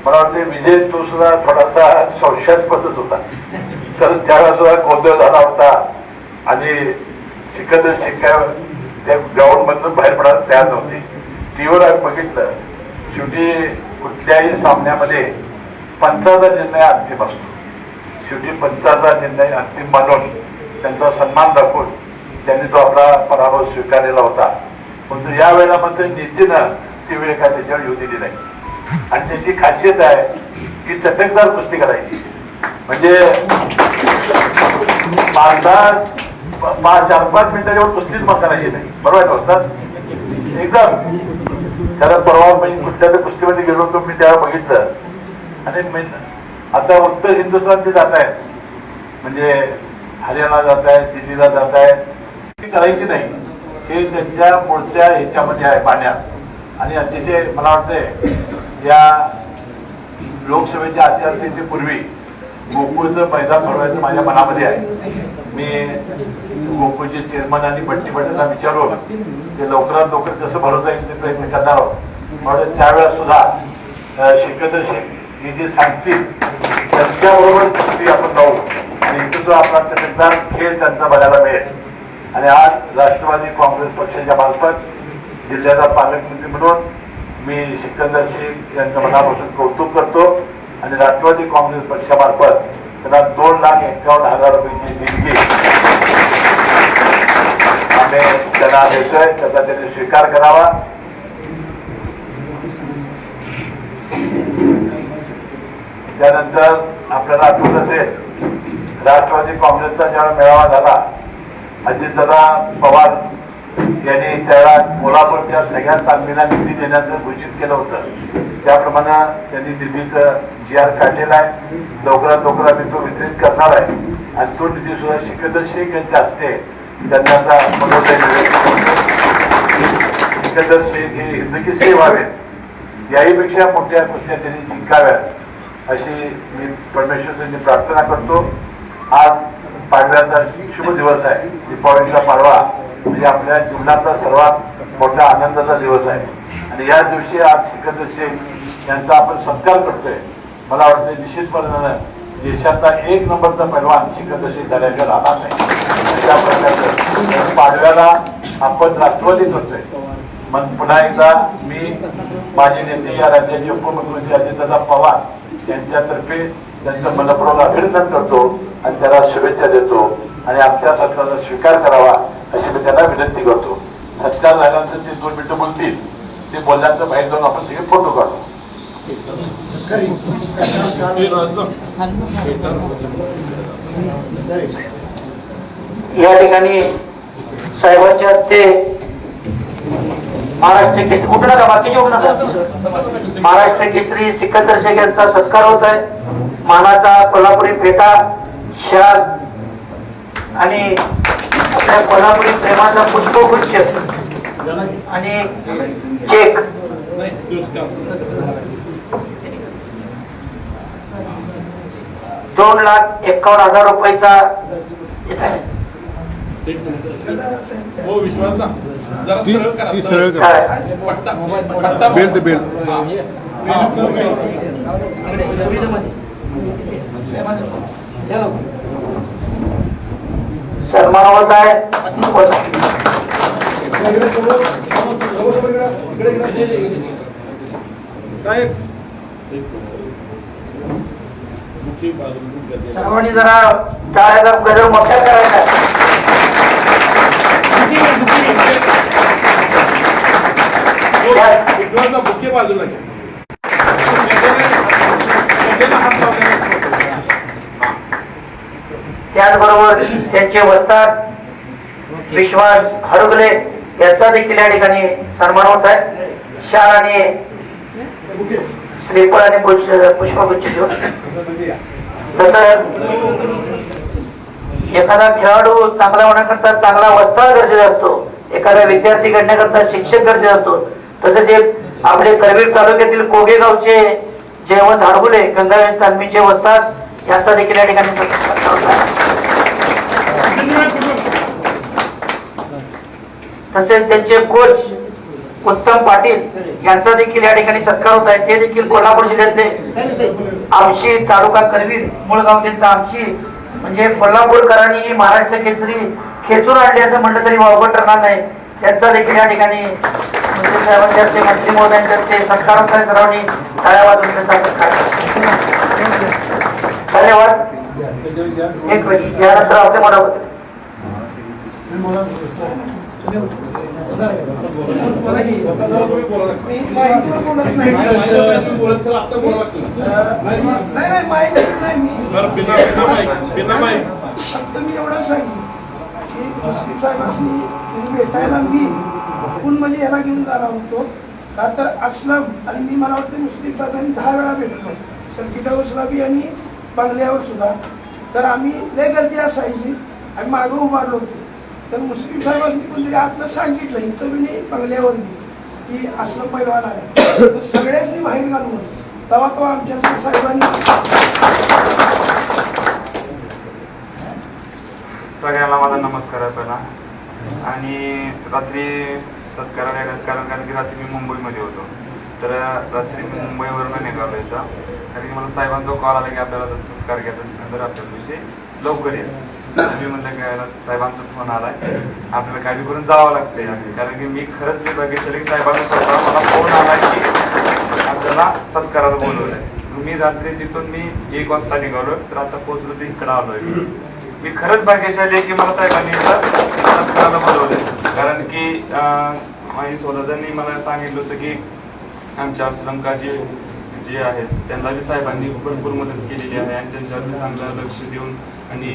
Speaker 11: मला वाटते विजय तो सुद्धा थोडासा संशयास्पदच होता, तर त्याला सुद्धा गोंधळ झाला होता आणि सिकंदर शेख त्या ग्राउंड मधून बाहेर पडायला तयार नव्हते। टीव्हीवर आम्ही बघितलं, शेवटी कुठल्याही सामन्यामध्ये पंचाचा निर्णय अंतिम असतो. शेवटी पंचाचा निर्णय अंतिम मानून त्यांचा सन्मान दाखवून त्यांनी तो आपला पराभव स्वीकारलेला होता. परंतु यावेळेला मात्र नीतीनं ती वेळ काय त्याच्यावर येऊ दिली नाही. आणि त्याची खासियत आहे की चटकदार कुस्ती करायची. म्हणजे 4-5 मिनिटाच्यावर कुस्तीच मग करायची नाही. बरोबर होतात एकदम. त्याला परवा म्हणजे कुठल्या तर कुस्तीमध्ये गेलो होतो मी, त्यावेळेला बघितलं. आणि आता उत्तर हिंदुस्थान ते जात आहेत, म्हणजे हरियाणा जात आहेत, दिल्लीला जात आहेत. ती करायची नाही. हे त्यांच्या मूळच्या ह्याच्यामध्ये आहे पाण्यात. आणि अतिशय मला वाटतंय या लोकसभेच्या आचारसंहितेपूर्वी गोकुळचं मैदान सोडवायचं माझ्या मनामध्ये आहे. मी गोकुळचे चेअरमन आणि बट्टी पाटीलला विचारून ते लवकरात लवकर कसं भरवता येईल ते प्रयत्न करणार आहोत. म्हणून त्यावेळेला सुद्धा सिकंदर शेख हे जे सांगतील त्यांच्याबरोबर कुस्ती आपण जाऊ आणि इथं जो आपला चटकदार खेळ त्यांचा बघायला मिळेल. आणि आज राष्ट्रवादी काँग्रेस पक्षाच्या मार्फत जिल्ह्याचा पालकमंत्री म्हणून मी सिकंदर शेख यांचं मनापासून कौतुक करतो. आणि राष्ट्रवादी काँग्रेस पक्षामार्फत त्यांना 2,51,000 रुपयांची देणगी आम्ही त्यांना देतोय. त्याचा त्यांनी स्वीकार करावा. त्यानंतर आपल्याला आठवत असेल राष्ट्रवादी काँग्रेसचा जेव्हा मेळावा झाला, अजितदादा पवार यांनी त्यावेळेला कोल्हापूरच्या सगळ्या तालमीला निधी देण्याचं घोषित केलं होतं. त्याप्रमाणे त्यांनी निधीचं GR काढलेला आहे. लवकरात लवकर आम्ही तो वितरित करणार आहे. आणि तो निधी सुद्धा सिकंदर शेख यांच्या हस्ते त्यांना सिकंदर शेख हे हिंदकेसरी व्हावेत, याहीपेक्षा मोठ्या कुस्त्या त्यांनी जिंकाव्यात अशी मी परमेश्वरांची प्रार्थना करतो. आज पाडव्याचा शुभ दिवस आहे. दीपावलीचा पाडवा म्हणजे आपल्या जीवनातला सर्वात मोठा आनंदाचा दिवस आहे. आणि या दिवशी आज सिकंदर शेख यांचा आपण सत्कार करतोय. मला वाटतं निश्चितपणे देशाचा 1 नंबरचा पैलवान सिकंदर शेख झाल्याशिवाय राहणार नाही. अशा प्रकारचं पाडव्याला आपण राष्ट्रवादी करतोय. मग पुन्हा एकदा मी माझे नेते या राज्याचे उपमुख्यमंत्री अजितदादा पवार यांच्यातर्फे त्यांचं मनपूर्वक अभिनंदन करतो आणि त्याला शुभेच्छा देतो. आणि आमच्या सत्काराचा स्वीकार करावा अशी मी त्यांना विनंती करतो. सत्कार झाल्यानंतर ते 2 मिनिटं बोलतील. ते बोलल्यानंतर बाहेर जाऊन आपण सगळे फोटो काढू.
Speaker 8: या ठिकाणी साहेबांच्या हस्ते महाराष्ट्र केसरी कुठं नका बाकीचे कुठं नका महाराष्ट्र केसरी सिकंदर शेख यांचा सत्कार होत आहे. मानाचा कोल्हापुरी फेटा, शाल आणि आपल्या कोल्हापुरी प्रेमाचा पुष्पगुच्छ आणि चेक $2,51,000 रुपयाचा येत आहे.
Speaker 7: हो विश्वास ना जरा सरळ करा. पट्टा बेल
Speaker 8: सन्मान होत आहे. सर्वांनी जरा 4,000 गजर मोठ्या करायचा.
Speaker 7: बुके बाजूला घ्या.
Speaker 8: त्याचबरोबर त्यांचे वस्ताद विश्वास हरगले यांचा देखील या ठिकाणी सन्मान होत आहे. शाल आणि श्रीफळ आणि पुष्पगुच्छ घेऊन. तसं एखादा खेळाडू चांगला होण्याकरता चांगला वस्ताद गरजेचा असतो. एखादा विद्यार्थी घडण्याकरता शिक्षक गरजेचा असतो. तसेच आपले करवीर तालुक्यातील कोगेगावचे जयवंत हडगुले गंगावेश तालमीचे वस्ताद यांचा देखील या ठिकाणी सत्कार होत आहे. तसेच त्यांचे कोच उत्तम पाटील यांचा देखील या ठिकाणी सत्कार होत आहे. ते देखील कोल्हापूर जिल्ह्यातले आमशी तालुका करवीर मूळ गाव त्यांचा आमशी. म्हणजे कोल्हापूरकरांनी ही महाराष्ट्र केसरी खेचून आणली असं म्हटलं तरी वावगं ठरणार नाही. त्यांचा देखील या ठिकाणी
Speaker 3: मंत्री साहेबांच्या हस्ते, मंत्री महोदयांच्या हस्ते सत्कारांचा सर्वांनी टाळ्या वाजवून त्यांचा सत्कार करा. धन्यवाद. एक मिनिट, यानंतर आपले मनामध्ये
Speaker 12: फक्त मी एवढं सांगेन की मुस्लिम साहेबांनी भेटायला मी म्हणजे याला घेऊन जाणार होतो का तर असलम आणि मी मला वाटतं मुस्लिम साहेबांनी 10 वेळा भेटलो सर्किट हाऊसला बी आणि बंगल्यावर सुद्धा. तर आम्ही लय गर्दी असायची आणि मागं उभारलो होतो. तर मुस्लिम साहेबांनी कोणतरी आतनं सांगितलं इथं बी नाही बंगल्यावर बी की असलम पैलवान आला. सगळ्यांनी बाहेर घालून तेव्हा तो आमच्या साहेबांनी
Speaker 13: सगळ्यांना माझा नमस्कार आहे पहिला. आणि रात्री सत्काराला येण्यात कारण की रात्री मी मुंबईमध्ये होतो. तर रात्री मी मुंबईवरून निघालो इथं, कारण की मला साहेबांचा कॉल आला की आपल्याला जर सत्कार घ्यायचा असेल तर आपल्या दिवशी लवकर या. मी म्हणलं की साहेबांचा फोन आलाय, आपल्याला गाडी करून जावं लागतंय. कारण की मी खरंच मी बघितलं की साहेबांना स्वतः मला फोन आला की आपल्याला सत्काराला बोलवलंय. मी रात्री तिथून मी 1 वाजता निघालो, तर आता पोहोचलो तर इकडं आलोय. मी खरंच भाग्यशाली आहे की मला साहेबांनी सत्काराला बोलवलंय. कारण की माझी स्वतःच्यांनी मला सांगितलं होतं की आमच्या असलम काजी जे आहेत त्यांना बी साहेबांनी भरपूर मदत केलेली आहे आणि त्यांच्यावर चांगलं लक्ष देऊन आणि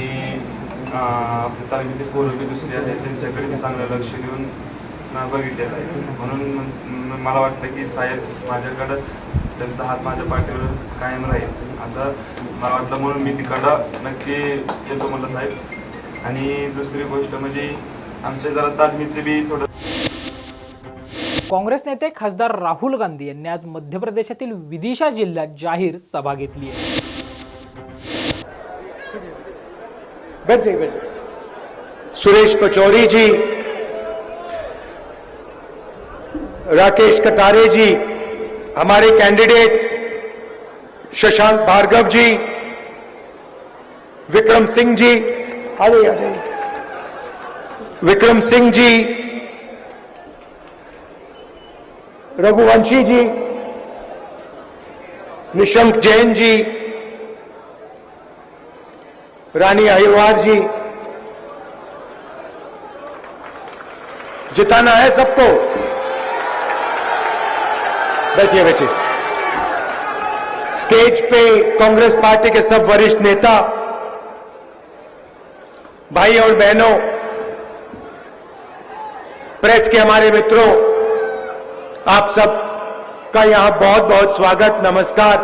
Speaker 13: आपल्या तालुक्यातील पोरं बी दुसरे आहेत त्यांच्याकडे चांगलं लक्ष देऊन बघितलेलं आहे. म्हणून मला वाटतं की साहेब माझ्याकडं त्यांचा हात माझ्या पाठीवर कायम राहील असं मला वाटलं. म्हणून मी तिकडं नक्की येतो म्हणलं साहेब. आणि दुसरी गोष्ट म्हणजे आमच्या जरा तालमीचे बी थोडं.
Speaker 1: काँग्रेस नेते खासदार राहुल गांधी यांनी आज मध्य प्रदेशातील विदिशा जिल्ह्यात जाहीर सभा घेतली आहे.
Speaker 14: सुरेश पचौरी जी, राकेश कटारे जी, हमारे कैंडिडेट्स शशांक भार्गव जी, विक्रम सिंह जी, आ जाइए, विक्रम सिंह जी, रघुवंशी जी, निशंक जैन जी, रानी अहिरवार जी, जिताना है सबको. बैठिए बैठिए. स्टेज पे कांग्रेस पार्टी के सब वरिष्ठ नेता, भाई और बहनों, प्रेस के हमारे मित्रों, आप सब का यहां बहुत बहुत स्वागत, नमस्कार.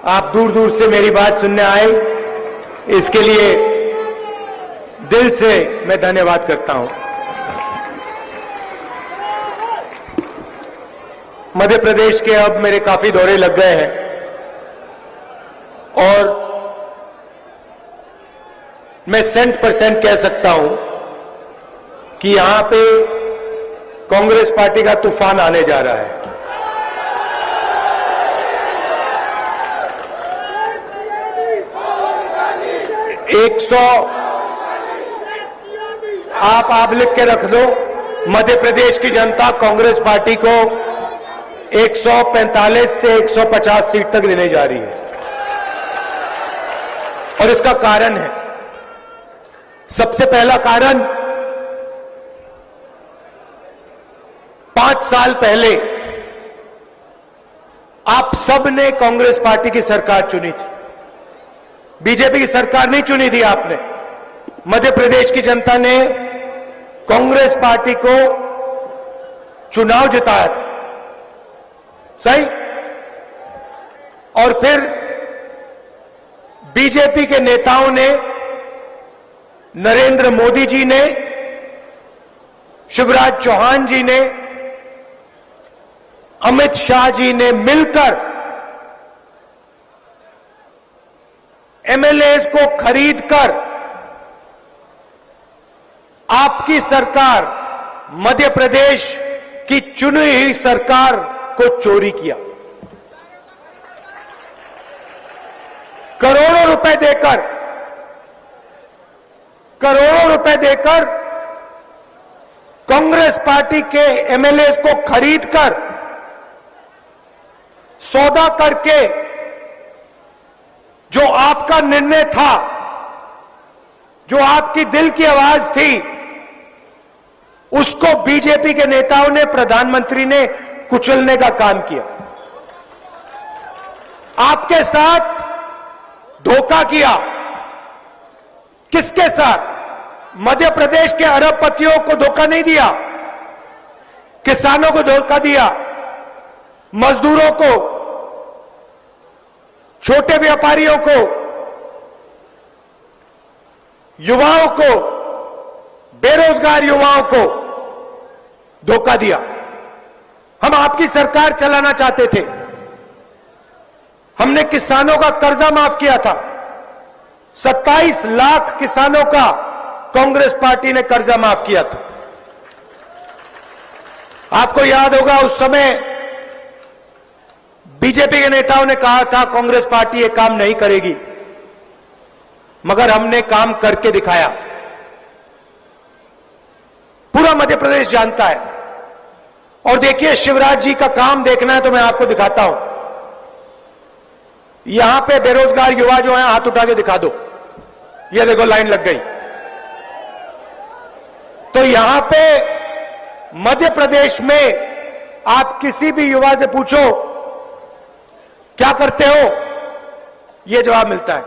Speaker 14: आप दूर दूर से मेरी बात सुनने आए, इसके लिए दिल से मैं धन्यवाद करता हूं. मध्य प्रदेश के अब मेरे काफी दौरे लग गए हैं और मैं 100% कह सकता हूं कि यहां पे कांग्रेस पार्टी का तूफान आने जा रहा है. आप लिख के रख लो, मध्य प्रदेश की जनता कांग्रेस पार्टी को 145 से 150 सीट तक देने जा रही है. और इसका कारण है, सबसे पहला कारण, 5 साल पहले आप सब ने कांग्रेस पार्टी की सरकार चुनी थी. बीजेपी की सरकार नहीं चुनी थी आपने. मध्य प्रदेश की जनता ने कांग्रेस पार्टी को चुनाव जिताया था, सही. और फिर बीजेपी के नेताओं ने, नरेंद्र मोदी जी ने, शिवराज चौहान जी ने, अमित शाह जी ने मिलकर एमएलएस को खरीदकर आपकी सरकार, मध्य प्रदेश की चुनी हुई सरकार को चोरी किया. करोड़ों रुपए देकर कांग्रेस पार्टी के एमएलए को खरीदकर सौदा करके जो आपका निर्णय था, जो आपकी दिल की आवाज थी, उसको बीजेपी के नेताओं ने, प्रधानमंत्री ने कुचलने का काम किया। आपके साथ धोखा किया। किसके साथ? मध्य प्रदेश के अरबपतियों को धोखा नहीं दिया, किसानों को धोखा दिया, मजदूरों को, छोटे व्यापारियों को, युवाओं को, बेरोजगार युवाओं को धोखा दिया। हम आपकी सरकार चलाना चाहते थे। हमने किसानों का कर्जा माफ किया था। 27 लाख किसानों का कांग्रेस पार्टी ने कर्जा माफ किया था। आपको याद होगा उस समय बीजेपी के नेताओं ने कहा था कांग्रेस पार्टी ये काम नहीं करेगी, मगर हमने काम करके दिखाया। पूरा मध्य प्रदेश जानता है। और देखिए, शिवराज जी का काम देखना है तो मैं आपको दिखाता हूं। यहां पे बेरोजगार युवा जो हैं, हाथ उठा के दिखा दो। ये देखो, लाइन लग गई। तो यहां पे मध्य प्रदेश में आप किसी भी युवा से पूछो क्या करते हो, यह जवाब मिलता है,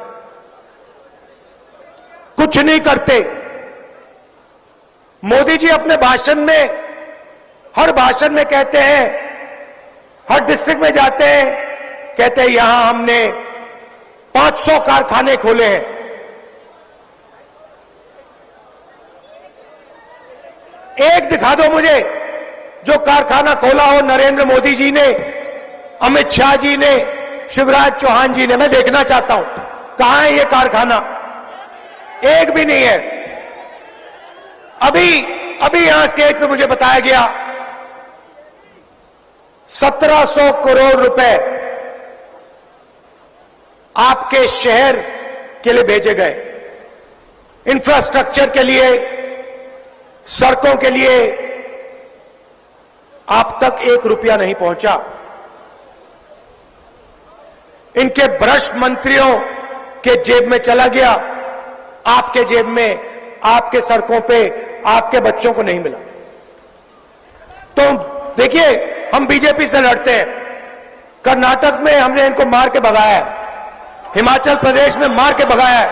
Speaker 14: कुछ नहीं करते। मोदी जी अपने भाषण में, हर भाषण में कहते हैं, हर डिस्ट्रिक्ट में जाते हैं, कहते हैं यहां हमने 500 कारखाने खोले हैं। एक दिखा दो मुझे जो कारखाना खोला हो नरेंद्र मोदी जी ने, अमित शाह जी ने, शिवराज चौहान जी ने। मैं देखना चाहता हूं कहां है ये कारखाना। एक भी नहीं है। अभी यहां स्टेज पे मुझे बताया गया 1700 करोड़ रुपए आपके शहर के लिए भेजे गए, इंफ्रास्ट्रक्चर के लिए, सड़कों के लिए। आप तक 1 रुपया नहीं पहुंचा। इनके भ्रष्ट मंत्रियों के जेब में चला गया, आपके जेब में, आपके सड़कों पे, आपके बच्चों को नहीं मिला। तो देखिए, हम बीजेपी से लड़ते हैं। कर्नाटक में हमने इनको मार के भगाया है, हिमाचल प्रदेश में मार के भगाया है,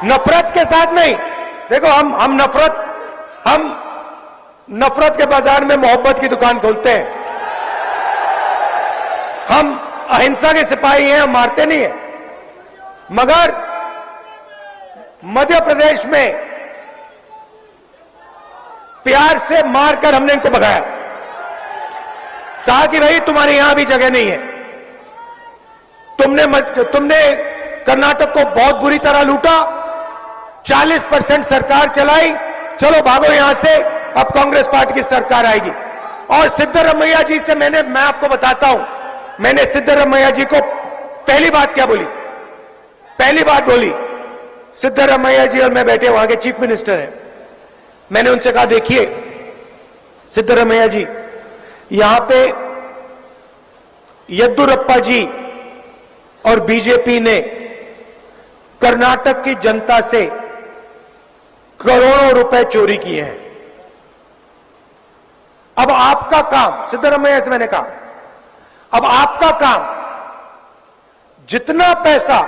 Speaker 14: नफरत के साथ नहीं। देखो, हम नफरत के बाजार में मोहब्बत की दुकान खोलते हैं। हम अहिंसा के सिपाही हैं, हम मारते नहीं हैं। मगर मध्य प्रदेश में प्यार से मारकर हमने इनको भगाया, कहा कि भाई तुम्हारे यहां भी जगह नहीं है। तुमने कर्नाटक को बहुत बुरी तरह लूटा, 40% सरकार चलाई, चलो भागो यहां से, अब कांग्रेस पार्टी की सरकार आएगी। और सिद्धरमैया जी से मैं आपको बताता हूं, मैंने सिद्धरमैया जी को पहली बात क्या बोली, पहली बात बोली, सिद्धरमैया जी और मैं बैठे, वहां के चीफ मिनिस्टर हैं, मैंने उनसे कहा देखिए सिद्धरमैया जी, यहां पे येद्दुरप्पा जी और बीजेपी ने कर्नाटक की जनता से करोड़ों रुपए चोरी किए हैं। अब आपका काम, सिद्धरमैया से मैंने कहा, अब आपका काम, जितना पैसा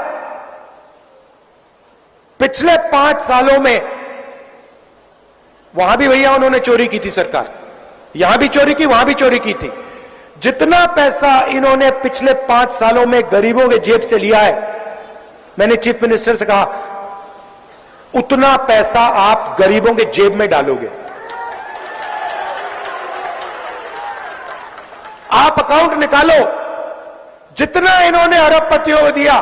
Speaker 14: पिछले 5 सालों में, वहां भी भैया उन्होंने चोरी की थी, सरकार यहां भी चोरी की, वहां भी चोरी की थी, जितना पैसा इन्होंने पिछले 5 सालों में गरीबों के जेब से लिया है, मैंने चीफ मिनिस्टर से कहा उतना पैसा आप गरीबों के जेब में डालोगे। आप अकाउंट निकालो, जितना इन्होंने अरबपतियों को दिया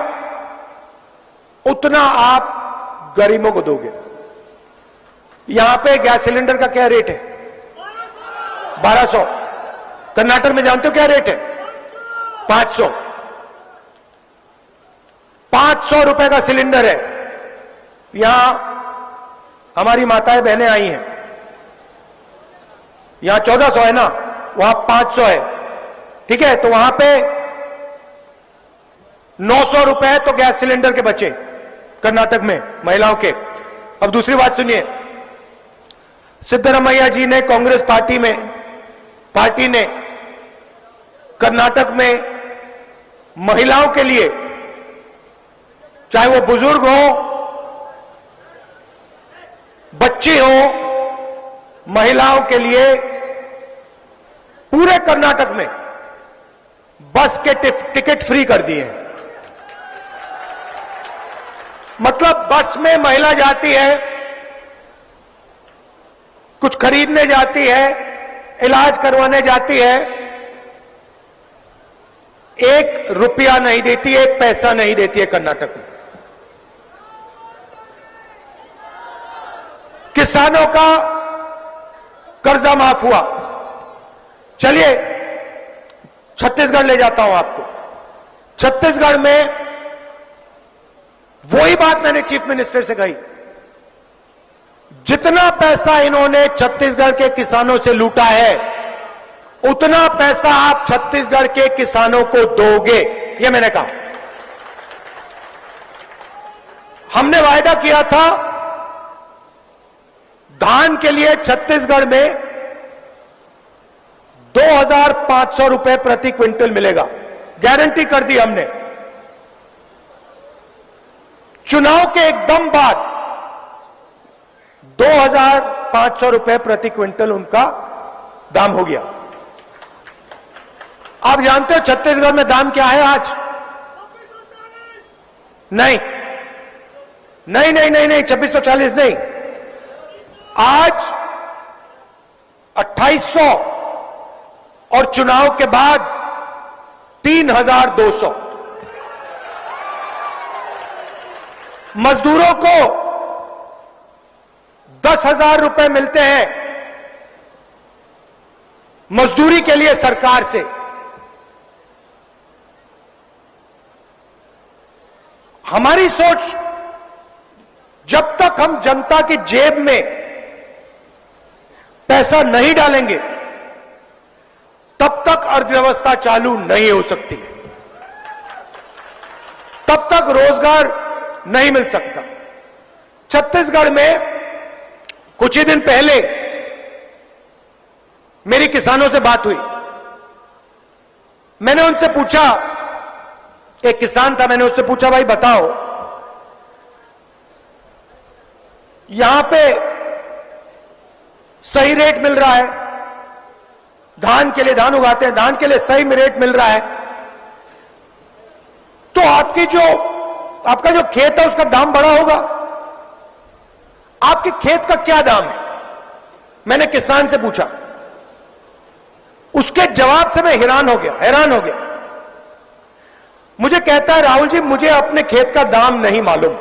Speaker 14: उतना आप गरीबों को दोगे। यहां पे गैस सिलेंडर का क्या रेट है? 1200। कर्नाटक में जानते हो क्या रेट है? 500। 500 रुपए का सिलेंडर है। यहां हमारी माताएं बहनें आई हैं, यहां 1400 है ना, वहां 500 है, ठीक है, तो वहां पे 900 रुपए तो गैस सिलेंडर के बचे कर्नाटक में महिलाओं के। अब दूसरी बात सुनिए, सिद्धरामैया जी ने कांग्रेस पार्टी ने कर्नाटक में महिलाओं के लिए, चाहे वो बुजुर्ग हो, बच्चे हो, महिलाओं के लिए पूरे कर्नाटक में बस के टिकट फ्री कर दिए हैं। मतलब बस में महिला जाती है, कुछ खरीदने जाती है, इलाज करवाने जाती है, 1 रुपया नहीं देती, 1 पैसा नहीं देती है कर्नाटक में। किसानों का कर्जा माफ हुआ। चलिए छत्तीसगढ़ ले जाता हूं आपको। छत्तीसगढ़ में वही बात मैंने चीफ मिनिस्टर से कही, जितना पैसा इन्होंने छत्तीसगढ़ के किसानों से लूटा है, उतना पैसा आप छत्तीसगढ़ के किसानों को दोगे, ये मैंने कहा। हमने वायदा किया था धान के लिए छत्तीसगढ़ में 2500 रुपए प्रति क्विंटल मिलेगा, गारंटी कर दी हमने। चुनाव के एकदम बाद 2500 रुपए प्रति क्विंटल उनका दाम हो गया। आप जानते हो छत्तीसगढ़ में दाम क्या है आज? नहीं 2640 नहीं, आज 2800 और चुनाव के बाद 3200। मजदूरों को 10,000 रुपए मिलते हैं मजदूरी के लिए सरकार से। हमारी सोच, जब तक हम जनता की जेब में पैसा नहीं डालेंगे तब तक अर्थव्यवस्था चालू नहीं हो सकती, तब तक रोजगार नहीं मिल सकता। छत्तीसगढ़ में कुछ ही दिन पहले मेरी किसानों से बात हुई। मैंने उनसे पूछा, एक किसान था, मैंने उससे पूछा, भाई बताओ यहां पे सही रेट मिल रहा है, धान के लिए, धान उगाते हैं, धान के लिए सही रेट मिल रहा है, तो आपका जो खेत है उसका दाम बढ़ा होगा, आपके खेत का क्या दाम है? मैंने किसान से पूछा। उसके जवाब से मैं हैरान हो गया। मुझे कहता है, राहुल जी मुझे अपने खेत का दाम नहीं मालूम।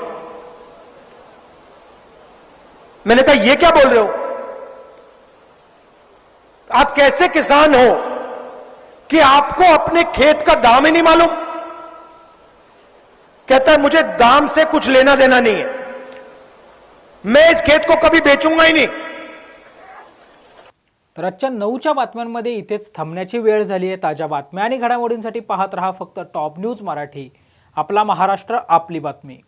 Speaker 14: मैंने कहा ये क्या बोल रहे हो? आप कैसे किसान हो कि आपको अपने खेत का दाम ही नहीं मालूम? कहता है मुझे दाम से कुछ लेना देना नहीं है, मैं इस खेत को कभी बेचूंगा ही नहीं।
Speaker 1: तर आजच्या 9च्या बातम्यांमध्ये इथेच थांबण्याची वेळ झाली आहे। ताज्या बातम्या आणि घडामोडींसाठी पाहत रहा फक्त टॉप न्यूज मराठी, आपला महाराष्ट्र, आपली बातमी।